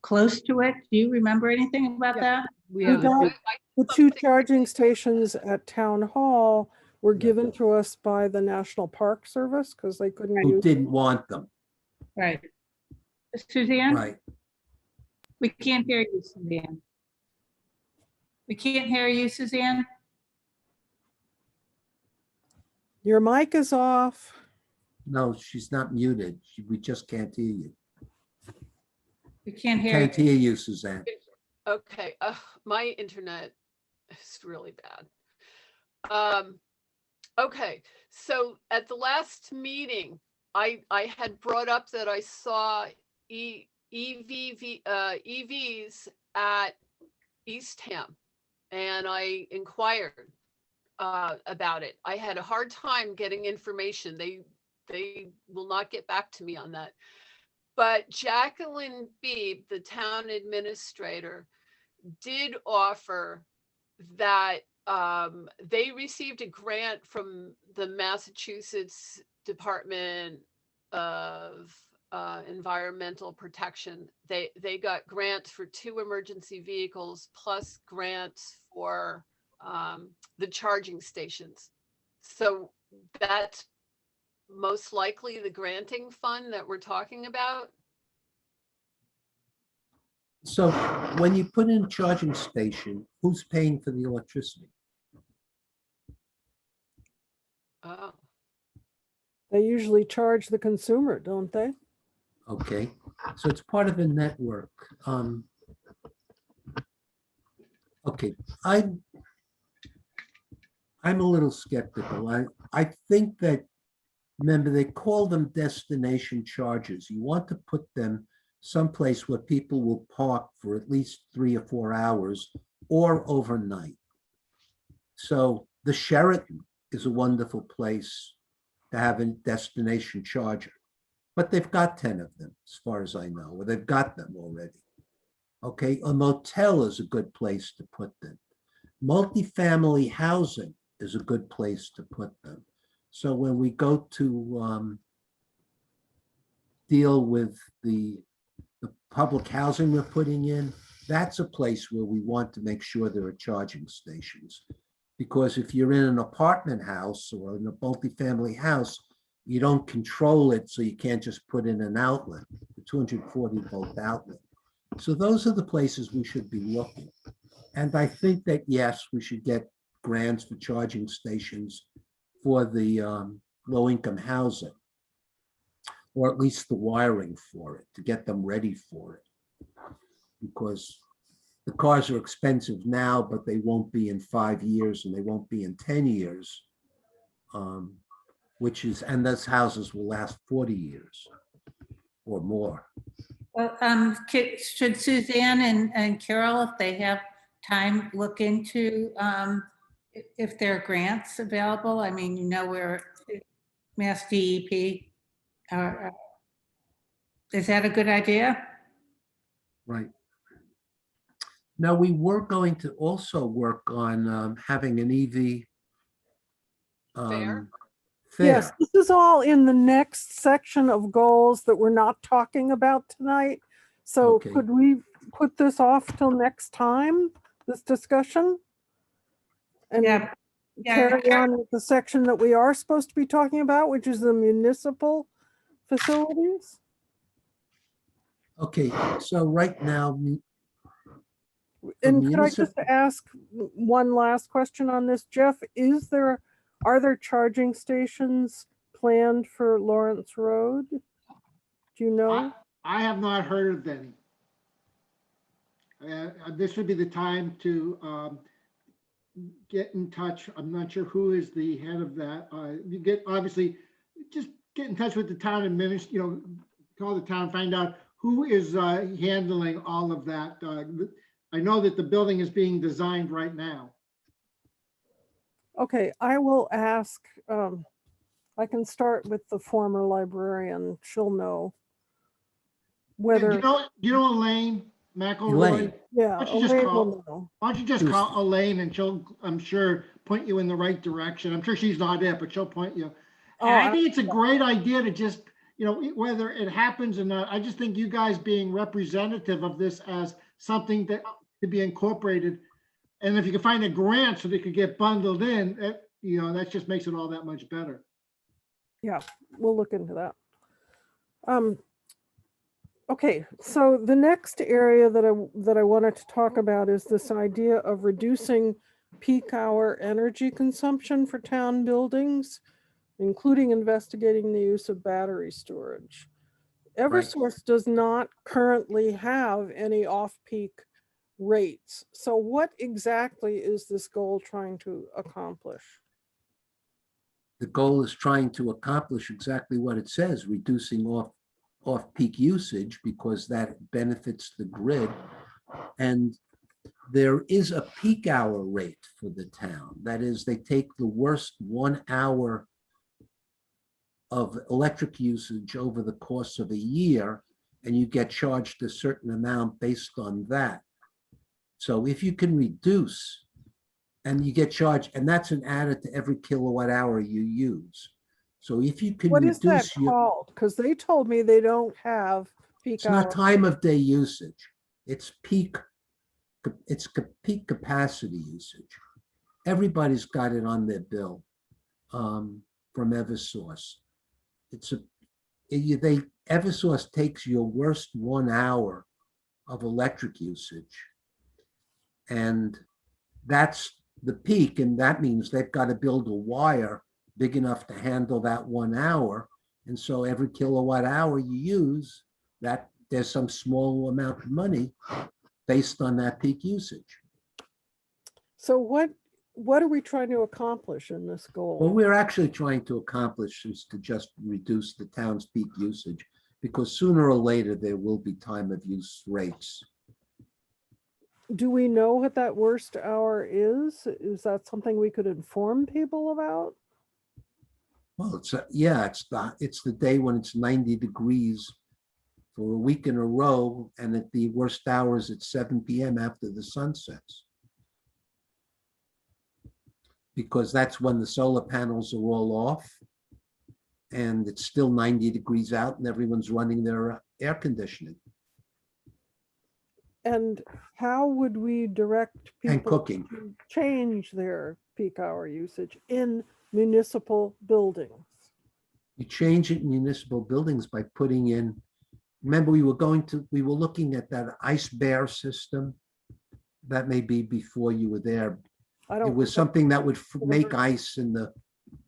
close to it. Do you remember anything about Yeah. that? We We have, got the two something- charging stations at Town Hall were given to us by the National Park Service because they couldn't Who use. didn't want them, Right. Suzanne? right? We can't hear you, Suzanne. We can't hear you, Suzanne. Your mic is off. No, she's not muted. We just can't hear you. We can't hear Can't you. hear you, Suzanne. Okay, my internet is really bad. Okay, so at the last meeting, I had brought up that I saw EVs at Eastham, and I inquired about it. I had a hard time getting information. They will not get back to me on that. But Jacqueline Beebe, the town administrator, did offer that they received a grant from the Massachusetts Department of Environmental Protection. They got grants for 2 emergency vehicles plus grants for the charging stations. So that's most likely the granting fund that we're talking about. So when you put in a charging station, who's paying for the electricity? Oh, They usually charge the consumer, don't they? Okay, so it's part of a network. Okay, I'm a little skeptical. I think that, remember, they call them destination charges. You want to put them someplace where people will park for at least 3 or 4 hours or overnight. So the Sheraton is a wonderful place to have a destination charger, but they've got 10 of them, as far as I know, or they've got them already. Okay, a motel is a good place to put them. Multifamily housing is a good place to put them. So when we go to deal with the public housing we're putting in, that's a place where we want to make sure there are charging stations. Because if you're in an apartment house or in a multifamily house, you don't control it, so you can't just put in an outlet, a 240-volt outlet. So those are the places we should be looking. And I think that, yes, we should get grants for charging stations for the low-income housing, or at least the wiring for it, to get them ready for it. Because the cars are expensive now, but they won't be in 5 years and they won't be in 10 years, and those houses will last 40 years or more. Well, should Suzanne and Carol, if they have time, look into if there are grants available? I mean, we're Mass DEP. Is that a good idea? Right. Now, we were going to also work on having an EV fair. Yes, fair. this is all in the next section of goals that we're not talking about tonight. So Okay. could we put this off till next time, this discussion? And Yeah. carry on with the section that we are supposed to be talking about, which is the municipal facilities? Okay, so right now, And could I municipal- just ask one last question on this, Jeff? Are there charging stations planned for Lawrence Road? Do you know? I have not heard of any. This would be the time to get in touch. I'm not sure who is the head of that. Obviously, just get in touch with the town administrator, call the town, find out who is handling all of that. I know that the building is being designed right now. Okay, I will ask, I can start with the former librarian. She'll know Do whether, you know Elaine McElroy? Elaine. yeah, Why don't you just Elaine call- will know. Why don't you just call Elaine and she'll, I'm sure, point you in the right direction. I'm sure she's not it, but she'll point you. Oh, And I think it's a great idea to just, whether it happens or not, I just think you guys being representative of this as something that to be incorporated. And if you can find a grant so they could get bundled in, that just makes it all that much better. Yeah, we'll look into that. Okay, so the next area that I wanted to talk about is this idea of reducing peak hour energy consumption for town buildings, including investigating the use of battery storage. Eversource does not currently have any off-peak rates. So what exactly is this goal trying to accomplish? The goal is trying to accomplish exactly what it says, reducing off-peak usage, because that benefits the grid. And there is a peak hour rate for the town. That is, they take the worst 1 hour of electric usage over the course of a year, and you get charged a certain amount based on that. So if you can reduce, and you get charged, and that's an added to every kilowatt hour you use. So if you can What is that reduce your, called? Because they told me they don't have peak it's hour. not time of day usage. It's peak capacity usage. Everybody's got it on their bill from Eversource. Eversource takes your worst 1 hour of electric usage, and that's the peak, and that means they've got to build a wire big enough to handle that 1 hour. And so every kilowatt hour you use, that there's some small amount of money based on that peak usage. So what are we trying to accomplish in this goal? What we're actually trying to accomplish is to just reduce the town's peak usage, because sooner or later there will be time of use rates. Do we know what that worst hour is? Is that something we could inform people about? Well, it's the day when it's 90 degrees for a week in a row, and at the worst hours at 7 p.m. after the sun sets. Because that's when the solar panels are all off, and it's still 90 degrees out, and everyone's running their air conditioning. And how would we direct And people cooking. to change their peak hour usage in municipal buildings? You change it in municipal buildings by putting in, remember we were looking at that ice bear system. That may be before you were there. It was something that would make ice in the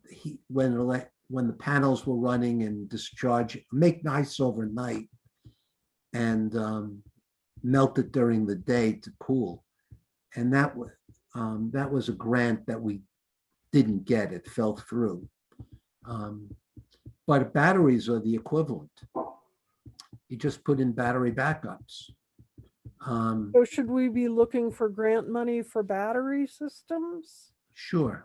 heat when the panels were running and discharge, make ice overnight and melt it during the day to cool. And that was a grant that we didn't get. It fell through. But batteries are the equivalent. You just put in battery backups. So should we be looking for grant money for battery systems? Sure.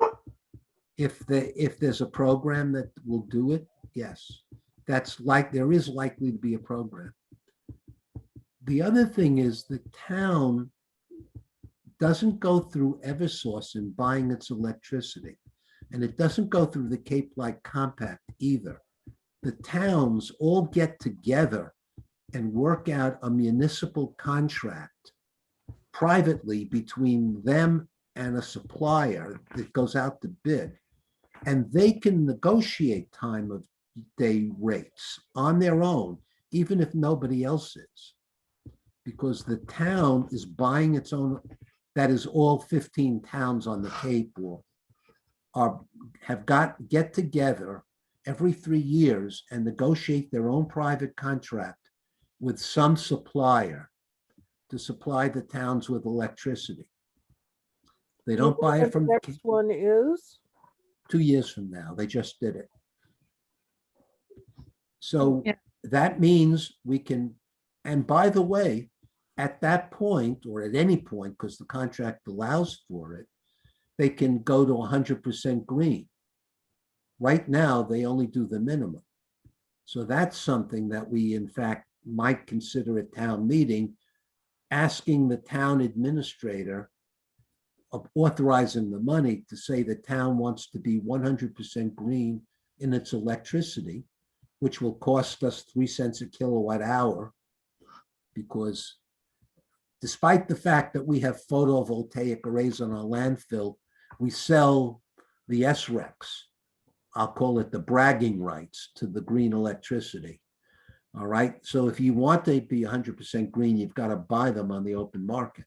If there's a program that will do it, yes. There is likely to be a program. The other thing is the town doesn't go through Eversource in buying its electricity, and it doesn't go through the Cape Light Compact either. The towns all get together and work out a municipal contract privately between them and a supplier that goes out to bid. And they can negotiate time of day rates on their own, even if nobody else is. because the town is buying its own, that is all 15 towns on the Cape will get together every 3 years and negotiate their own private contract with some supplier to supply the towns with electricity. They don't buy it And the from the next one is, 2 years from now. They just did it. So Yeah. that means we can, and by the way, at that point, or at any point, because the contract allows for it, they can go to 100% green. Right now, they only do the minimum. So that's something that we, in fact, might consider at town meeting, asking the town administrator of authorizing the money to say the town wants to be 100% green in its electricity, which will cost us 3 cents a kilowatt hour, because despite the fact that we have photovoltaic arrays on our landfill, we sell the SRECs. I'll call it the bragging rights to the green electricity. All right. So if you want to be 100% green, you've got to buy them on the open market.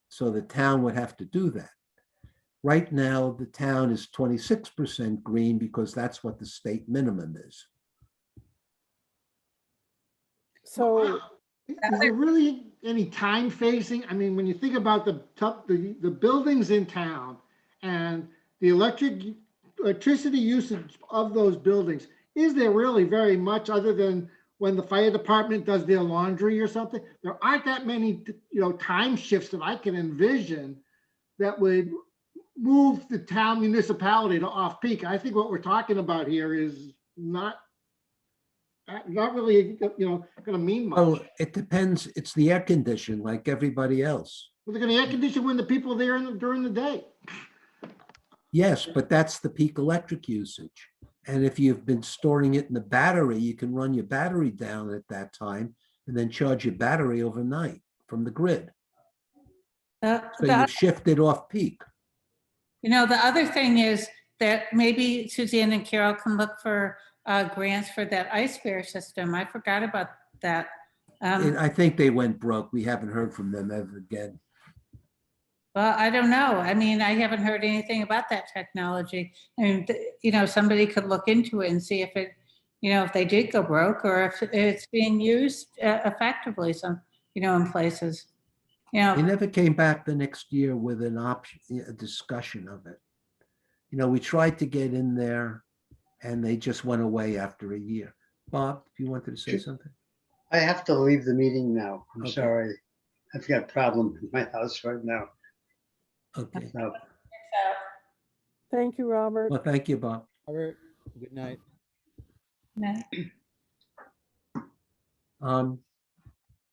So the town would have to do that. Right now, the town is 26% green because that's what the state minimum is. so Is there really any time phasing? I mean, when you think about the buildings in town and the electricity usage of those buildings, is there really very much other than when the fire department does their laundry or something? There aren't that many, time shifts that I can envision that would move the town municipality to off-peak. I think what we're talking about here is not really, going to mean much. Oh, it depends. It's the air condition like everybody else. Well, they're going to air condition when the people are there during the day. Yes, but that's the peak electric usage. And if you've been storing it in the battery, you can run your battery down at that time and then charge your battery overnight from the grid. So you've shifted off peak. The other thing is that maybe Suzanne and Carol can look for grants for that ice bear system. I forgot about that. I think they went broke. We haven't heard from them ever again. Well, I don't know. I mean, I haven't heard anything about that technology. And, somebody could look into it and see if it, if they did go broke or if it's being used effectively in places. They never came back the next year with an option, a discussion of it. We tried to get in there and they just went away after a year. Bob, if you wanted to say something? I have to leave the meeting now. I'm Okay. sorry. I've got a problem in my house right now. Okay. So, thank you, Robert. Well, thank you, Bob. Robert, good night.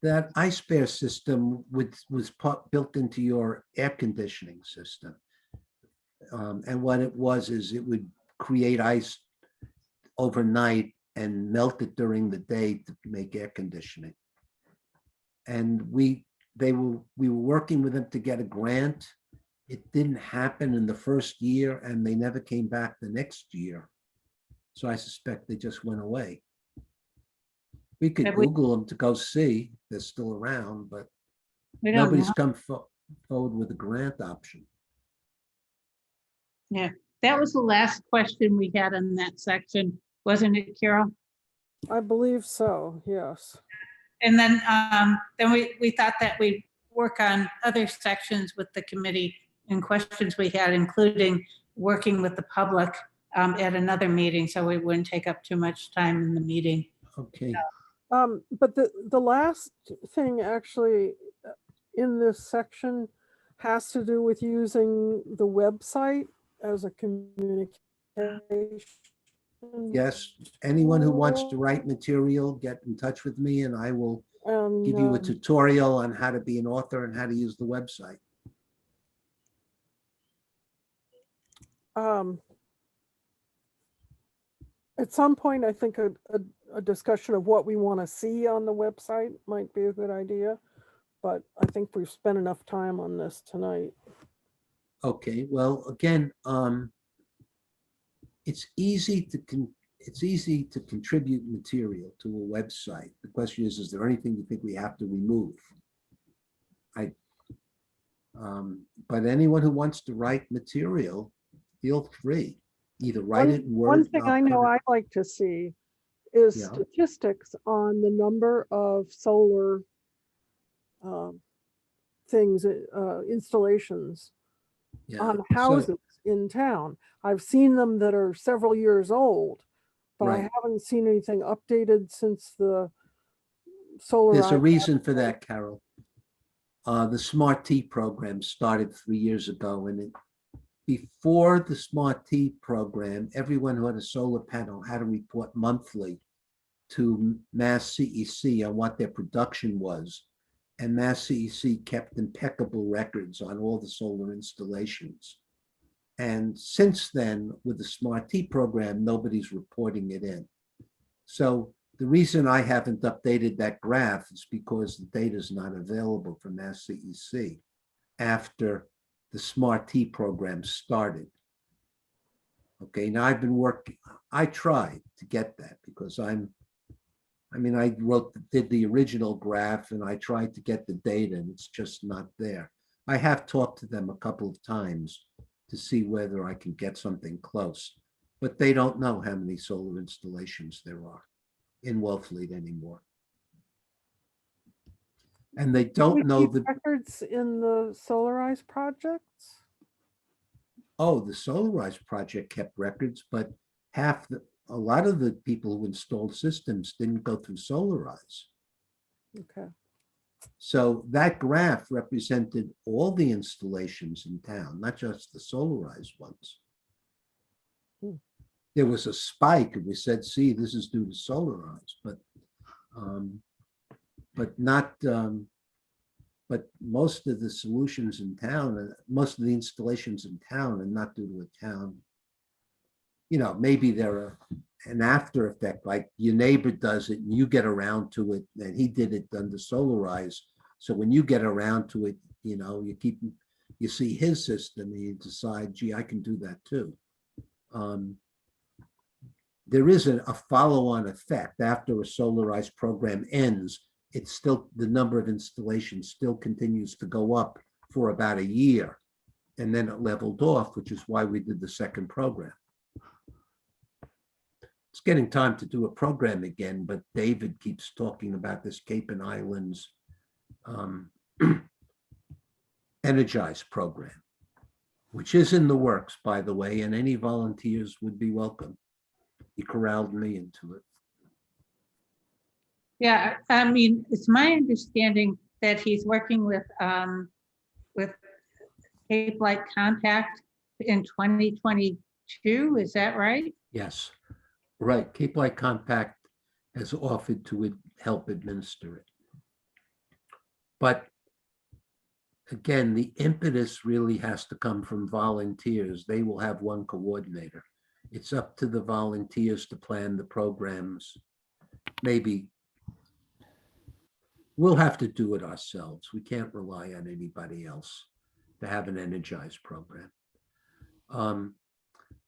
That ice bear system was built into your air conditioning system. And what it was is it would create ice overnight and melt it during the day to make air conditioning. And we were working with them to get a grant. It didn't happen in the first year and they never came back the next year. So I suspect they just went away. We could Google them to go see if they're still around, but nobody's come forward with a grant option. Yeah, that was the last question we had in that section, wasn't it, Carol? I believe so, yes. And then we thought that we'd work on other sections with the committee and questions we had, including working with the public at another meeting, so we wouldn't take up too much time in the meeting. Okay. But the last thing actually in this section has to do with using the website as a communication. Yes, anyone who wants to write material, get in touch with me and I will give you a tutorial on how to be an author and how to use the website. At some point, I think a discussion of what we want to see on the website might be a good idea, but I think we've spent enough time on this tonight. Okay, well, again, it's easy to it's easy to contribute material to a website. The question is there anything you think we have to remove? But anyone who wants to write material, feel free. Either write it in Word. One thing I'll I know put it- I'd like to see is Yeah. statistics on the number of solar things, installations Yeah. on So- houses in town. I've seen them that are several years old, but I Right. haven't seen anything updated since the solar. There's a reason for that, Carol. The Smart T program started 3 years ago, and before the Smart T program, everyone who had a solar panel had to report monthly to Mass CEC on what their production was. And Mass CEC kept impeccable records on all the solar installations. And since then, with the Smart T program, nobody's reporting it in. So the reason I haven't updated that graph is because the data is not available from Mass CEC after the Smart T program started. Okay, now I've been working, I tried to get that because I did the original graph and I tried to get the data and it's just not there. I have talked to them a couple of times to see whether I can get something close, but they don't know how many solar installations there are in Wellfleet anymore. And they don't know the records in the Solarize projects. the Solarize project kept records, but a lot of the people who installed systems didn't go through Solarize. Okay. So that graph represented all the installations in town, not just the Solarized ones. There was a spike and we said, see, this is due to Solarize, but most of the solutions in town, most of the installations in town are not due to a town. Maybe they're an after effect, like your neighbor does it and you get around to it, and he did it under Solarize. So when you get around to it, you see his system and you decide, gee, I can do that too. There isn't a follow-on effect after a Solarize program ends. It's still, the number of installations still continues to go up for about a year. And then it leveled off, which is why we did the second program. It's getting time to do a program again, but David keeps talking about this Cape and Islands Energize program, which is in the works, by the way, and any volunteers would be welcome. He corralled me into it. Yeah, I mean, it's my understanding that he's working with Cape Light Compact in 2022. Is that right? Yes, right. Cape Light Compact has offered to help administer it. But again, the impetus really has to come from volunteers. They will have one coordinator. It's up to the volunteers to plan the programs. Maybe we'll have to do it ourselves. We can't rely on anybody else to have an energized program.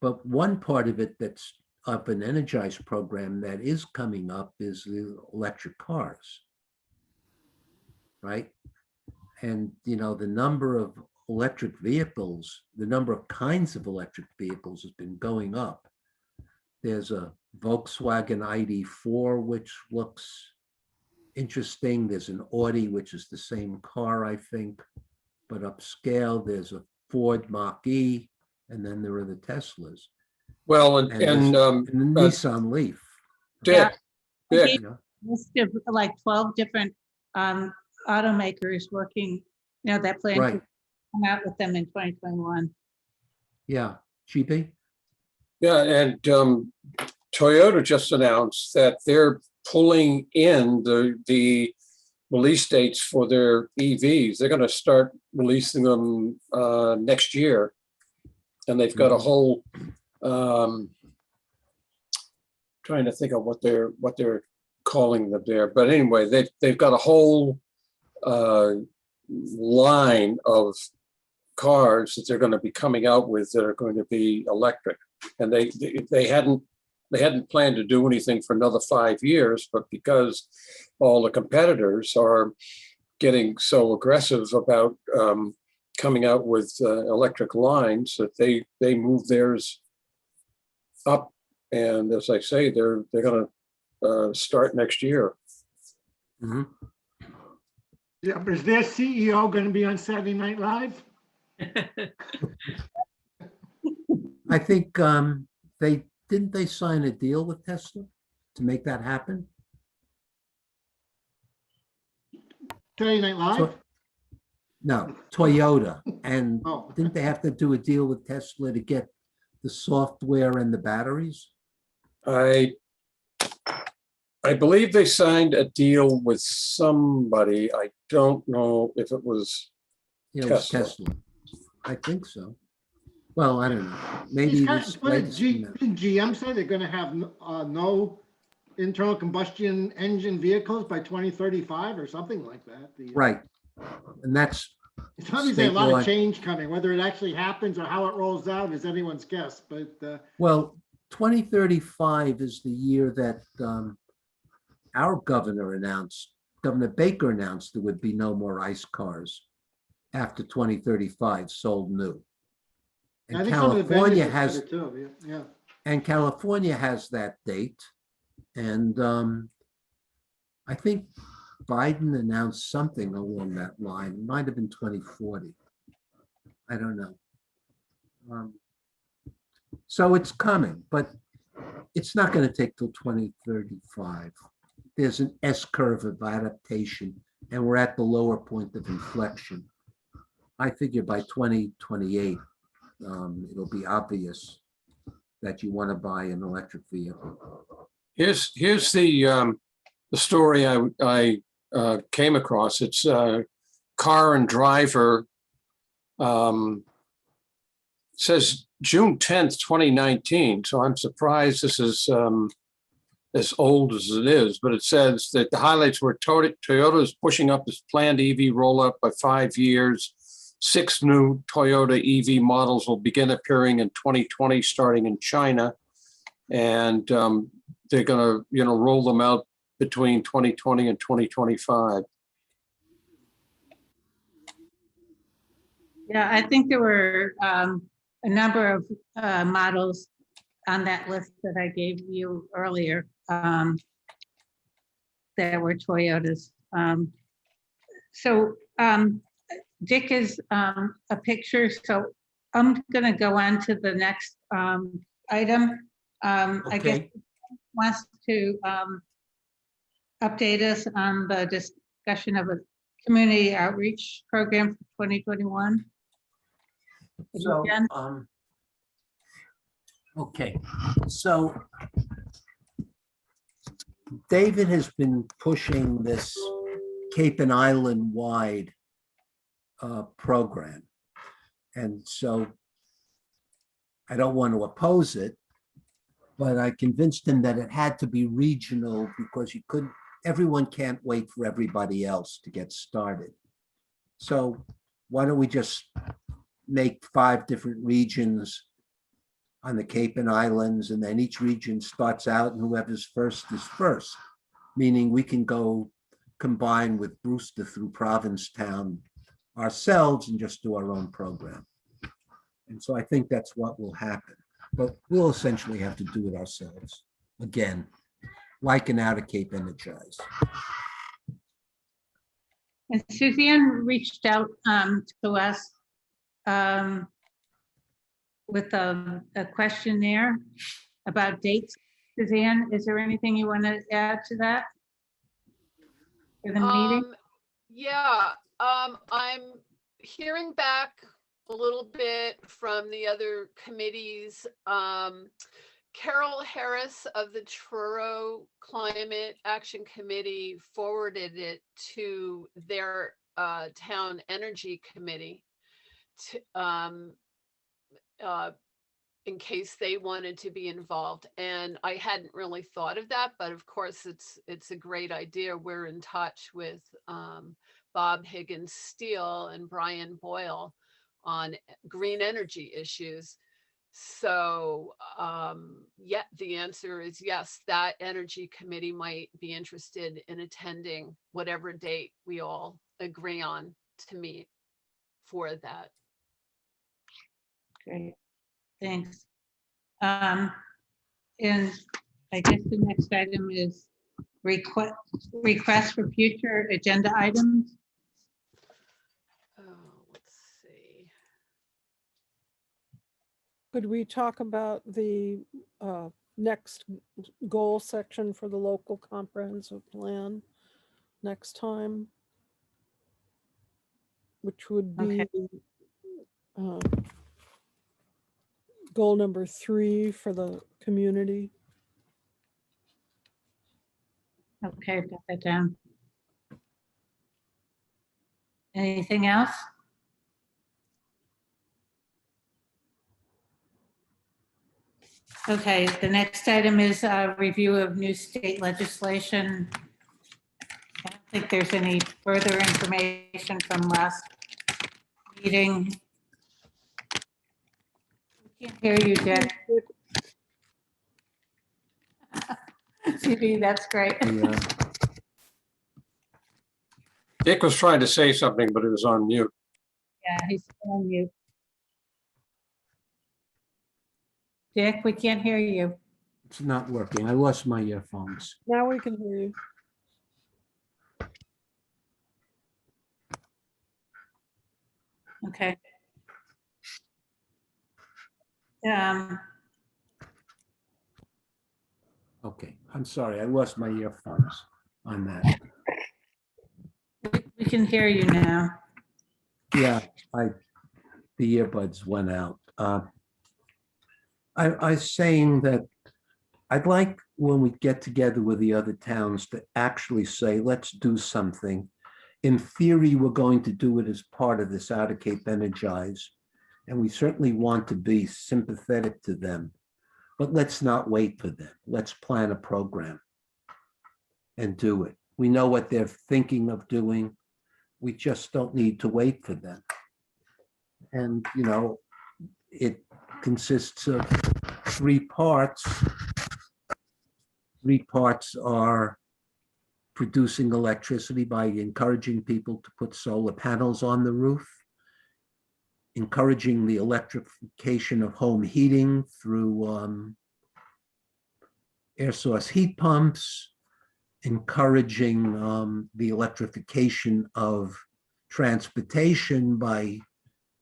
But one part of it that's of an energized program that is coming up is the electric cars, right? And, the number of electric vehicles, the number of kinds of electric vehicles has been going up. There's a Volkswagen ID4, which looks interesting. There's an Audi, which is the same car, I think, but upscale. There's a Ford Mach-E, and then there are the Teslas. Well, And the Nissan Leaf. Dick, He listed like 12 different automakers working, that plan Right. to come out with them in 2021. Yeah, GB? yeah, and Toyota just announced that they're pulling in the release dates for their EVs. They're going to start releasing them next year, and they've got a whole. Trying to think of what they're calling them there, but anyway, they've got a whole line of cars that they're going to be coming out with that are going to be electric, and they hadn't they hadn't planned to do anything for another 5 years, but because all the competitors are getting so aggressive about coming out with electric lines, that they move theirs up. And as I say, they're going to start next year. Mhm. Yeah, but is their CEO going to be on Saturday Night Live? I think they sign a deal with Tesla to make that happen? Saturday Night Live? So- No, Toyota. And Oh. didn't they have to do a deal with Tesla to get the software and the batteries? I believe they signed a deal with somebody. I don't know if it was You know, it was Tesla. Tesla. I think so. Well, I don't know. Maybe He's got- this what did latest. didn't GM say they're going to have no internal combustion engine vehicles by 2035 or something like that? Right. And that's, It's obviously a state lot law. of change coming. Whether it actually happens or how it rolls out is anyone's guess. But well, 2035 is the year that our Governor Baker announced there would be no more ICE cars after 2035 sold new. I And think some of the California vendors has, have said it too. Yeah. and California has that date. And I think Biden announced something along that line. It might have been 2040. I don't know. So it's coming, but it's not going to take till 2035. There's an S curve of adaptation, and we're at the lower point of inflection. I figure by 2028, it'll be obvious that you want to buy an electric vehicle. Here's the story I came across. It's Car and Driver. Says June 10th, 2019. So I'm surprised this is as old as it is, but it says that the highlights were Toyota is pushing up its planned EV rollout by 5 years. 6 new Toyota EV models will begin appearing in 2020, starting in China. And they're going to, roll them out between 2020 and 2025. Yeah, I think there were a number of models on that list that I gave you earlier that were Toyotas. So Dick is a picture, so I'm gonna go on to the next item. I guess Okay. wants to update us on the discussion of a community outreach program for 2021. So, Jen? okay, so David has been pushing this Cape and Island wide program. And so I don't want to oppose it, but I convinced him that it had to be regional because everyone can't wait for everybody else to get started. So why don't we just make 5 different regions on the Cape and Islands, and then each region starts out and whoever's first is first, meaning we can go combine with Brewster through Provincetown ourselves and just do our own program. And so I think that's what will happen, but we'll essentially have to do it ourselves. Again, like an out of Cape Energize. And Suzanne reached out to us with a questionnaire about dates. Suzanne, is there anything you want to add to that? For the meeting? Yeah, I'm hearing back a little bit from the other committees. Carol Harris of the Truro Climate Action Committee forwarded it to their town energy committee to, in case they wanted to be involved. And I hadn't really thought of that, but of course it's a great idea. We're in touch with Bob Higgins Steele and Brian Boyle on green energy issues. So, yeah, the answer is yes, that energy committee might be interested in attending whatever date we all agree on to meet for that. Great, thanks. And I guess the next item is request for future agenda items. Oh, let's see. Could we talk about the next goal section for the local comprehensive plan next time? Which would be goal number 3 for the community. Okay, got that down. Anything else? Okay, the next item is a review of new state legislation. I don't think there's any further information from last meeting. We can't hear you, Dick. CV, that's great. Yeah. Dick was trying to say something, but it was on mute. Yeah, he's still on mute. Dick, we can't hear you. It's not working. I lost my earphones. Now we can hear you. Okay. Okay, I'm sorry. I lost my earphones on that. We can hear you now. Yeah, the earbuds went out. I was saying that I'd like when we get together with the other towns to actually say, let's do something. In theory, we're going to do it as part of this Outer Cape Energize, and we certainly want to be sympathetic to them, but let's not wait for them. Let's plan a program and do it. We know what they're thinking of doing. We just don't need to wait for them. And, you know, it consists of 3 parts. 3 parts are producing electricity by encouraging people to put solar panels on the roof, encouraging the electrification of home heating through air source heat pumps, encouraging the electrification of transportation by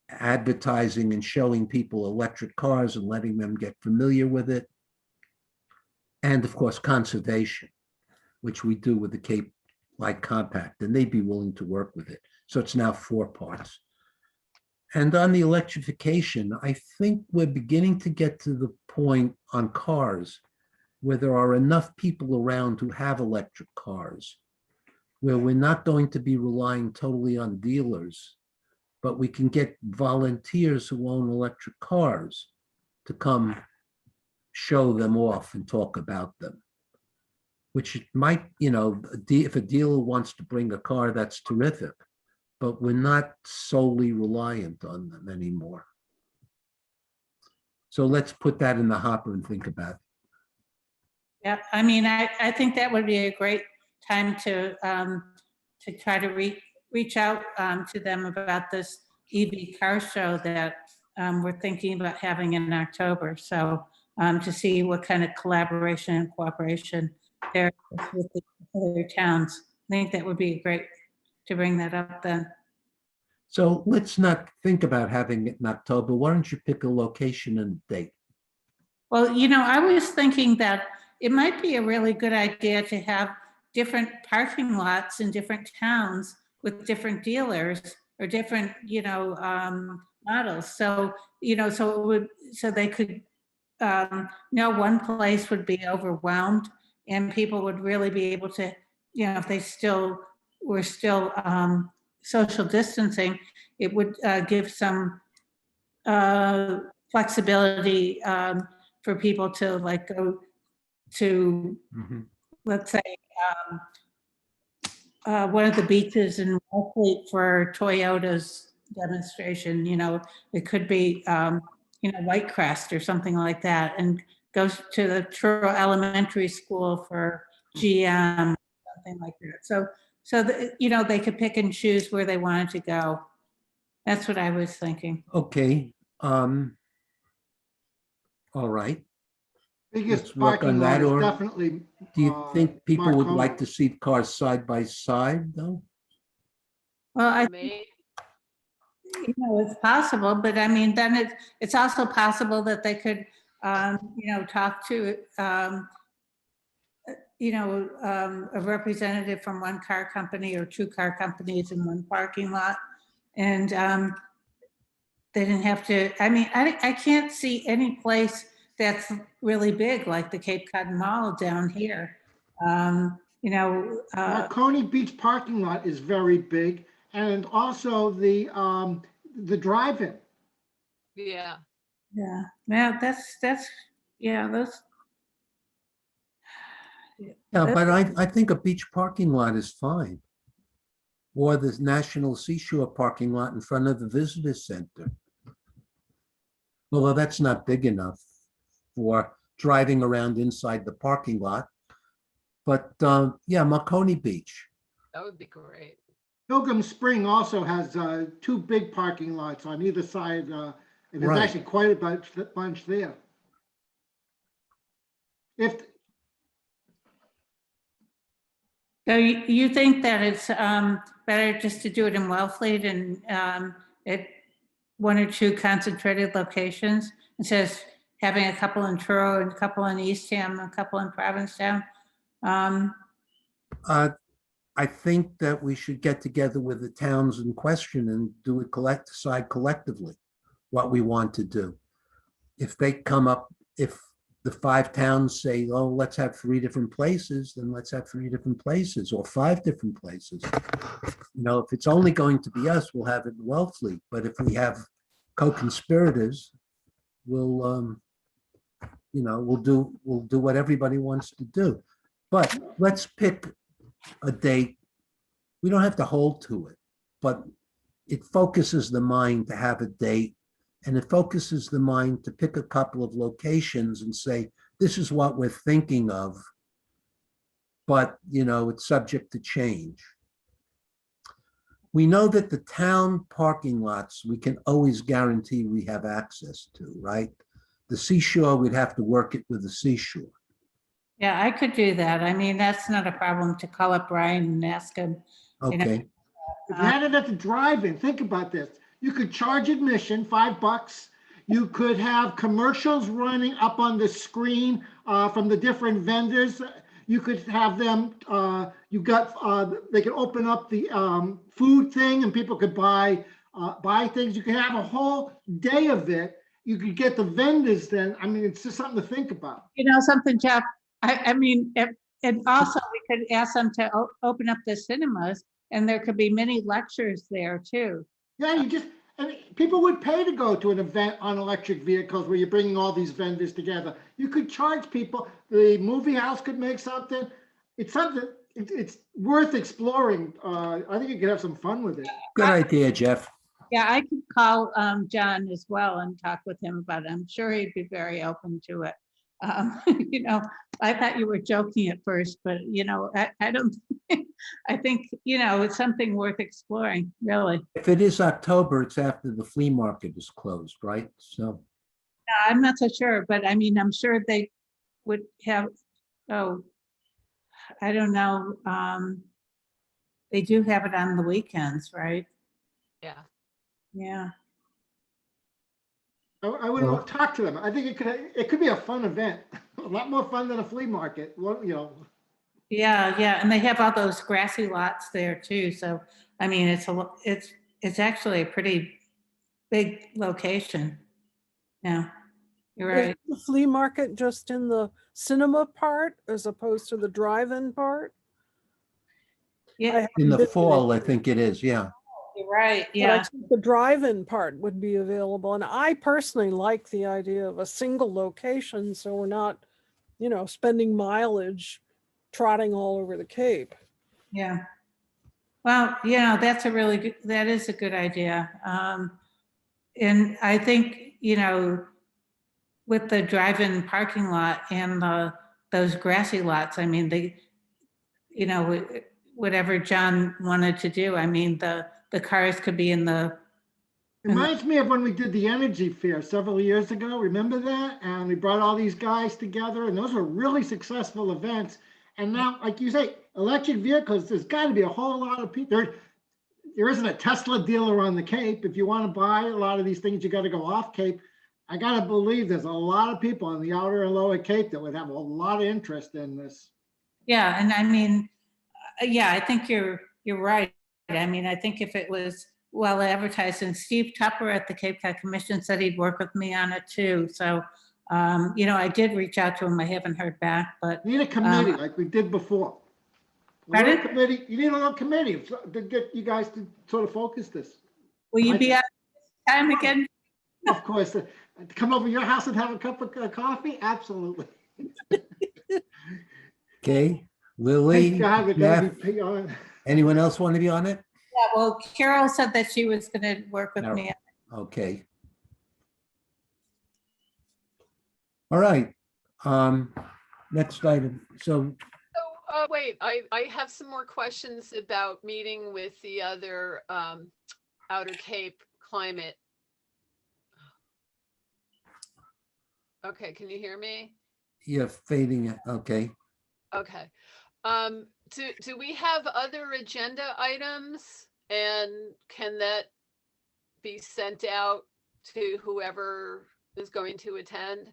advertising and showing people electric cars and letting them get familiar with it. And of course, conservation, which we do with the Cape Light Compact, and they'd be willing to work with it. So it's now 4 parts. And on the electrification, I think we're beginning to get to the point on cars where there are enough people around who have electric cars, where we're not going to be relying totally on dealers, but we can get volunteers who own electric cars to come show them off and talk about them, which might, you know, if a dealer wants to bring a car, that's terrific, but we're not solely reliant on them anymore. So let's put that in the hopper and think about it. Yeah, I mean, I think that would be a great time to try to reach out to them about this EV car show that we're thinking about having in October. So to see what kind of collaboration and cooperation there is with the other towns. I think that would be great to bring that up then. So let's not think about having it in October. Why don't you pick a location and date? Well, you know, I was thinking that it might be a really good idea to have different parking lots in different towns with different dealers or different, you know, models. So, you know, so it would, so they could, no one place would be overwhelmed and people would really be able to, you know, if they still were still social distancing, it would give some flexibility for people to like go to, let's say, one of the beaches in Wellfleet for Toyota's demonstration. You know, it could be, you White Crest or something like that, and goes to the Truro Elementary School for GM, something like that. So they could pick and choose where they wanted to go. That's what I was thinking. Okay, all right. Biggest Let's work parking on lot that, is or definitely. do you think people would Marconi. like to see cars side by side, though? Well, I May- it's possible, but I mean, then it's also possible that they could, talk to, a representative from one car company or two car companies in one parking lot. And they didn't have to, I mean, I can't see any place that's really big like the Cape Cod Mall down here. Marconi Beach parking lot is very big, and also the drive-in. Yeah, yeah, that's, yeah, those. Yeah, but I think a beach parking lot is fine. Or the National Seashore parking lot in front of the visitor center. Although that's not big enough for driving around inside the parking lot. But yeah, Marconi Beach. that would be great. Pilgrim Spring also has two big parking lots on either side, and there's Right. actually quite a bunch there. If So you think that it's better just to do it in Wellfleet and at one or two concentrated locations instead of having a couple in Truro and a couple in Eastham, a couple in Provincetown? I think that we should get together with the towns in question and decide collectively what we want to do. If they come up, if the 5 towns say, oh, let's have 3 different places, then let's have 3 different places or 5 different places. If it's only going to be us, we'll have it in Wellfleet. But if we have co-conspirators, we'll do what everybody wants to do. But let's pick a date. We don't have to hold to it, but it focuses the mind to have a date, and it focuses the mind to pick a couple of locations and say, this is what we're thinking of, but it's subject to change. We know that the town parking lots, we can always guarantee we have access to, right? The seashore, we'd have to work it with the seashore. Yeah, I could do that. I mean, that's not a problem to call up Brian and ask him. Okay, you had it at the drive-in, think about this. You could charge admission, $5. You could have commercials running up on the screen from the different vendors. You could have them, they could open up the food thing and people could buy things. You could have a whole day of it. You could get the vendors then. I mean, it's just something to think about. Something, Jeff, I mean, and also we could ask them to open up the cinemas and there could be many lectures there too. Yeah, people would pay to go to an event on electric vehicles where you're bringing all these vendors together. You could charge people. The movie house could make something. It's something, it's worth exploring. I think you could have some fun with it. good idea, Jeff. Yeah, I could call John as well and talk with him about it. I'm sure he'd be very open to it. I thought you were joking at first, but I don't, I think, it's something worth exploring, really. If it is October, it's after the flea market is closed, right? So, I'm not so sure, but I mean, I'm sure they would have, I don't know. They do have it on the weekends, right? Yeah. Yeah. I would talk to them. I think it could be a fun event, a lot more fun than a flea market. Well, Yeah, and they have all those grassy lots there too. So I mean, it's actually a pretty big location. Yeah, you're Is right. the flea market just in the cinema part as opposed to the drive-in part? Yeah, in the But- fall, I think it is, yeah. you're right. But I Yeah, think the drive-in part would be available. And I personally like the idea of a single location, so we're not, spending mileage trotting all over the Cape. yeah. Well, that is a good idea. And I think, with the drive-in parking lot and those grassy lots, I mean, whatever John wanted to do, I mean, the cars could be in the, Reminds me of when we did the energy fair several years ago. Remember that? And we brought all these guys together, and those were really successful events. And now, like you say, electric vehicles, there's got to be a whole lot of people. There isn't a Tesla dealer on the Cape. If you want to buy a lot of these things, you got to go off Cape. I got to believe there's a lot of people on the outer and lower Cape that would have a lot of interest in this. yeah, and I mean, yeah, I think you're right. I mean, I think if it was well advertised, and Steve Tupper at the Cape Cod Commission said he'd work with me on it too. So, I did reach out to him. I haven't heard back, but. You need a committee like we did before. Pardon? Committee, you need a little committee to get you guys to sort of focus this. Will you be on time again? Of course, to come over to your house and have a cup of coffee? Absolutely. Okay, Lily, Thank God, we're gonna be on. anyone else want to be on it? Yeah, well, Carol said that she was gonna work with me. Okay. All right, next item. So, Wait, I have some more questions about meeting with the other Outer Cape climate. Okay, can you hear me? you're fading, okay. Okay. Do we have other agenda items, and can that be sent out to whoever is going to attend?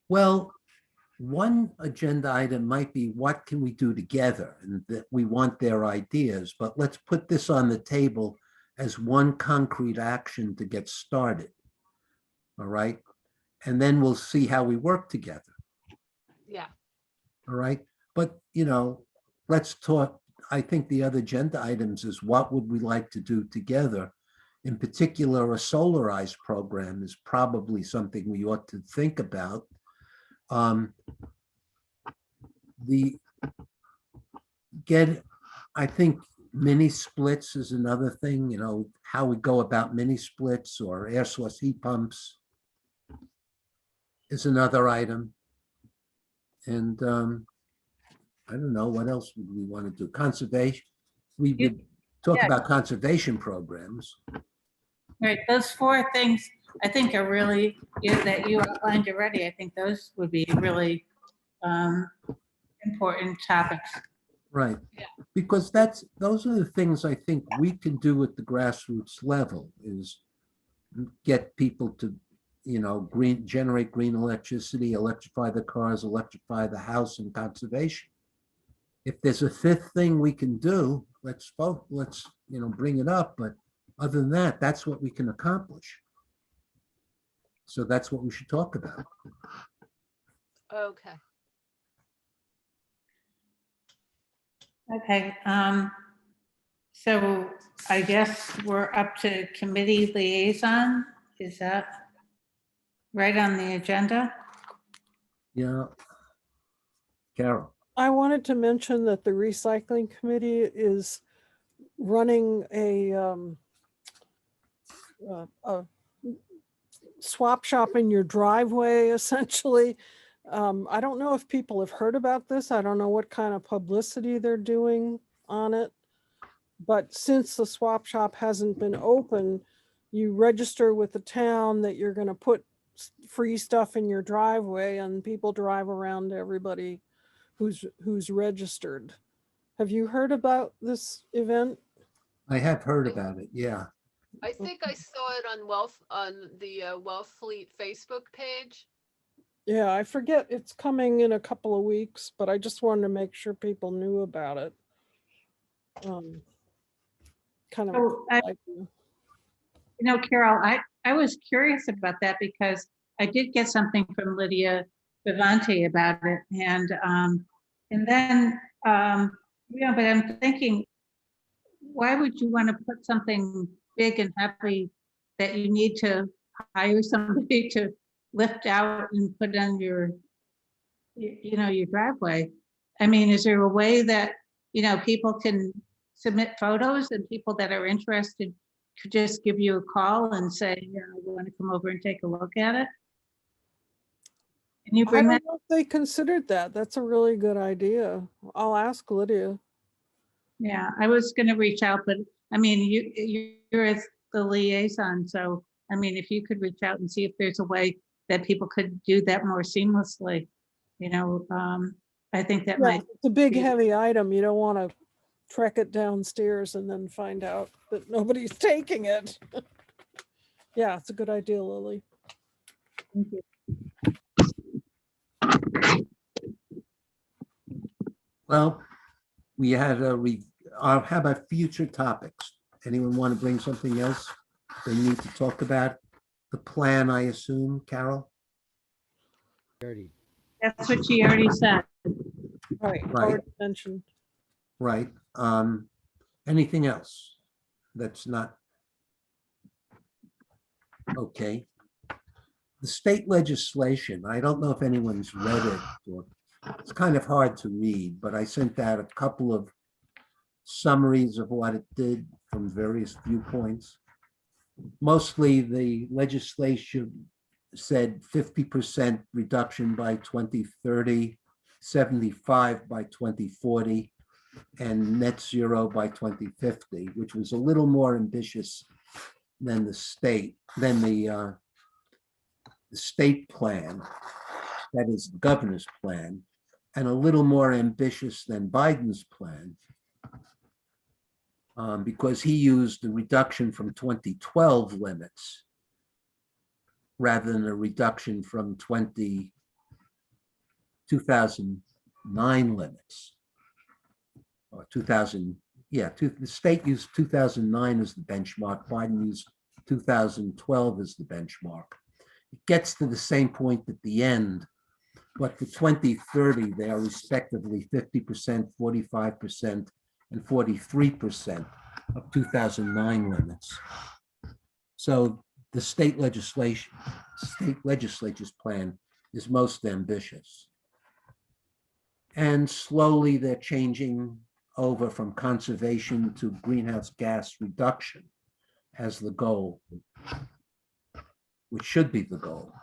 Well, one agenda item might be what can we do together, and that we want their ideas, but let's put this on the table as one concrete action to get started. All right, and then we'll see how we work together. Yeah. All right, but let's talk. I think the other agenda items is what would we like to do together. In particular, a solarized program is probably something we ought to think about. I think mini splits is another thing, how we go about mini splits or air source heat pumps is another item. And I don't know, what else would we want to do? Conservation. We would talk about conservation programs. Right, those four things I think are really, that you outlined already. I think those would be really important topics. Right. Yeah. Because those are the things I think we can do at the grassroots level, is get people to, generate green electricity, electrify the cars, electrify the house, and conservation. If there's a fifth thing we can do, let's bring it up. But other than that, that's what we can accomplish. So that's what we should talk about. Okay. Okay, so I guess we're up to committee liaison. Is that right on the agenda? Yeah. Carol. I wanted to mention that the recycling committee is running a swap shop in your driveway, essentially. I don't know if people have heard about this. I don't know what kind of publicity they're doing on it. But since the swap shop hasn't been open, you register with the town that you're going to put free stuff in your driveway, and people drive around to everybody who's registered. Have you heard about this event? I have heard about it, yeah. I think I saw it on the Wellfleet Facebook page. Yeah, I forget, it's coming in a couple of weeks, but I just wanted to make sure people knew about it. Kind of. So, Carol, I was curious about that because I did get something from Lydia Vivante about it, and then but I'm thinking, why would you want to put something big and heavy that you need to hire somebody to lift out and put on your driveway? I mean, is there a way that people can submit photos, and people that are interested could just give you a call and say, yeah, I want to come over and take a look at it? Can you I bring that? don't know if they considered that. That's a really good idea. I'll ask Lydia. Yeah, I was gonna reach out, but I mean, you're as the liaison, so I mean, if you could reach out and see if there's a way that people could do that more seamlessly, you know, I think that Yeah, might, it's a big, be- heavy item. You don't want to trek it downstairs and then find out that nobody's taking it. Yeah, it's a good idea, Lily. thank you. Well, we had how about future topics? Anyone want to bring something else they need to talk about? The plan, I assume, Carol? Already. That's what she already said. Right, Right. already mentioned. Right. Anything else that's not? Okay. The state legislation, I don't know if anyone's read it, or it's kind of hard to read, but I sent out a couple of summaries of what it did from various viewpoints. Mostly the legislation said 50% reduction by 2030, 75 by 2040, and net zero by 2050, which was a little more ambitious than the state plan, that is the governor's plan, and a little more ambitious than Biden's plan, because he used the reduction from 2012 limits rather than a reduction from 2009 limits. Or 2000, yeah, the state used 2009 as the benchmark, Biden used 2012 as the benchmark. It gets to the same point at the end, but for 2030, they are respectively 50%, 45%, and 43% of 2009 limits. So the state legislature's plan is most ambitious. And slowly they're changing over from conservation to greenhouse gas reduction as the goal, which should be the goal.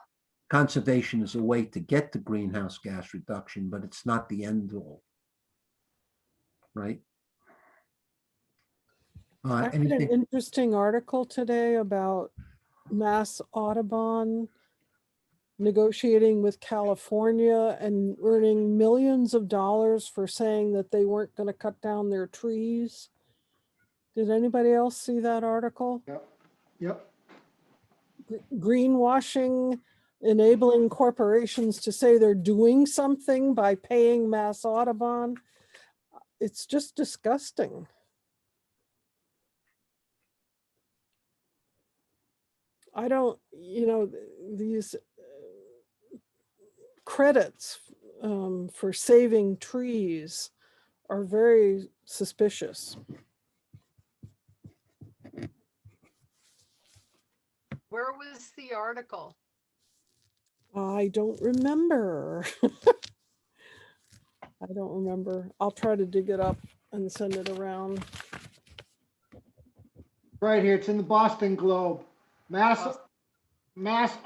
Conservation is a way to get to greenhouse gas reduction, but it's not the end goal, right? I read an Anything? interesting article today about Mass Audubon negotiating with California and earning millions of dollars for saying that they weren't going to cut down their trees. Did anybody else see that article? Yep. Greenwashing, enabling corporations to say they're doing something by paying Mass Audubon. It's just disgusting. I don't, these credits for saving trees are very suspicious. Where was the article? I don't remember. I don't remember. I'll try to dig it up and send it around. Right here, it's in the Boston Globe. Mass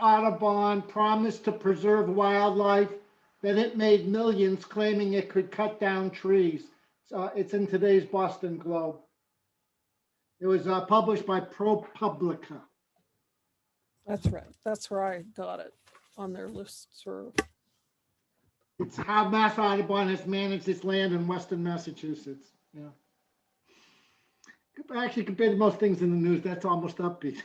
Audubon promised to preserve wildlife, then it made millions claiming it could cut down trees. So it's in today's Boston Globe. It was published by ProPublica. That's right. That's where I got it, on their listserv. It's how Mass Audubon has managed its land in Western Massachusetts. Yeah. Actually, compared to most things in the news, that's almost upbeat.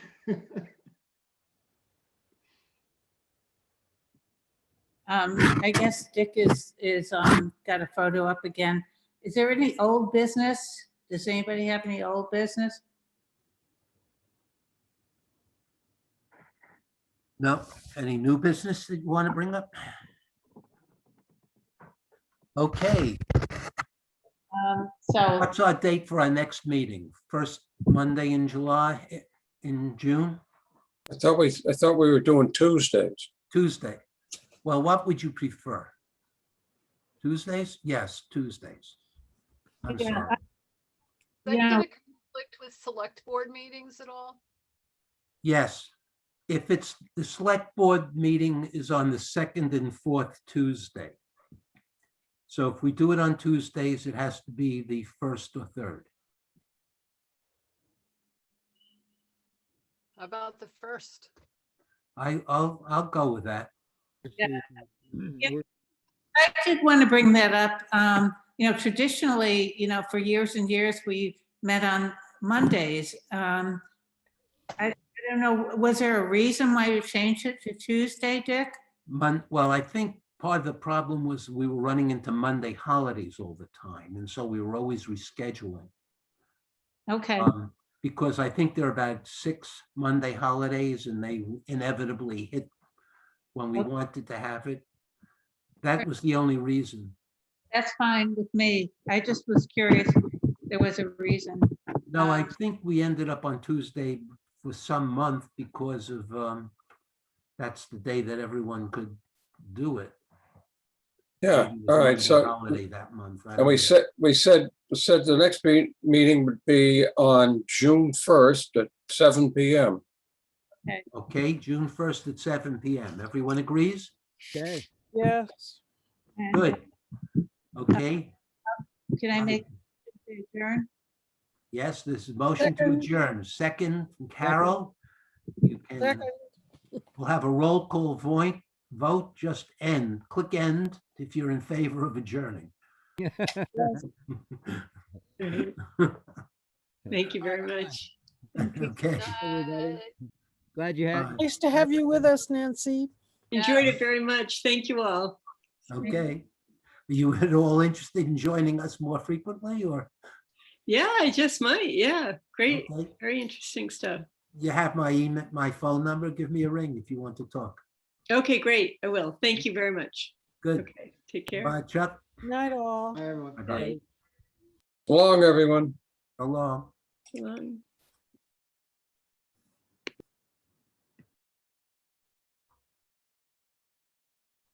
I guess Dick is got a photo up again. Is there any old business? Does anybody have any old business? No, any new business that you want to bring up? Okay, So what's our date for our next meeting? First Monday in July, in June, I thought we were doing Tuesdays. Tuesday? Well, what would you prefer? Tuesdays? Yes, Tuesdays. I'm Yeah, sorry. Is that Yeah. gonna conflict with select board meetings at all? Yes. If it's, the select board meeting is on the second and fourth Tuesday. So if we do it on Tuesdays, it has to be the first or third. How about the first? I'll go with that. Yeah. We're- I did want to bring that up. Traditionally, for years and years, we've met on Mondays. I don't know, was there a reason why you changed it to Tuesday, Dick? Well, I think part of the problem was we were running into Monday holidays all the time, and so we were always rescheduling. Okay, Because I think there are about 6 Monday holidays, and they inevitably hit when we Okay. wanted to have it. That was the only reason. that's fine with me. I just was curious if there was a reason. No, I think we ended up on Tuesday for some month because of, that's the day that everyone could do it. Yeah, Maybe it was all right, Monday so, holiday that month. I and don't we know. said the next meeting would be on June 1st at 7 PM. Okay, June 1st at 7 PM. Everyone agrees? Okay, Yes. And Good. Okay, Can I make the adjourn? yes, this is motion to Second. adjourn. Second from Carol. You can, Second. we'll have a roll call vote, just end, click end if you're in favor of adjourning. Thank you very much. Okay. everybody. Glad you had. Nice to have you with us, Nancy. Enjoyed it very much. Thank you all. Okay. Are you at all interested in joining us more frequently, or? Yeah, I just might. Yeah, great. Okay. Very interesting stuff. You have my email, my phone number. Give me a ring if you want to talk. Okay, great. I will. Thank you very much. Good. Okay, take care. Bye, Chuck. Night all. Bye, everyone. Bye-bye. So long, everyone. So long. So long.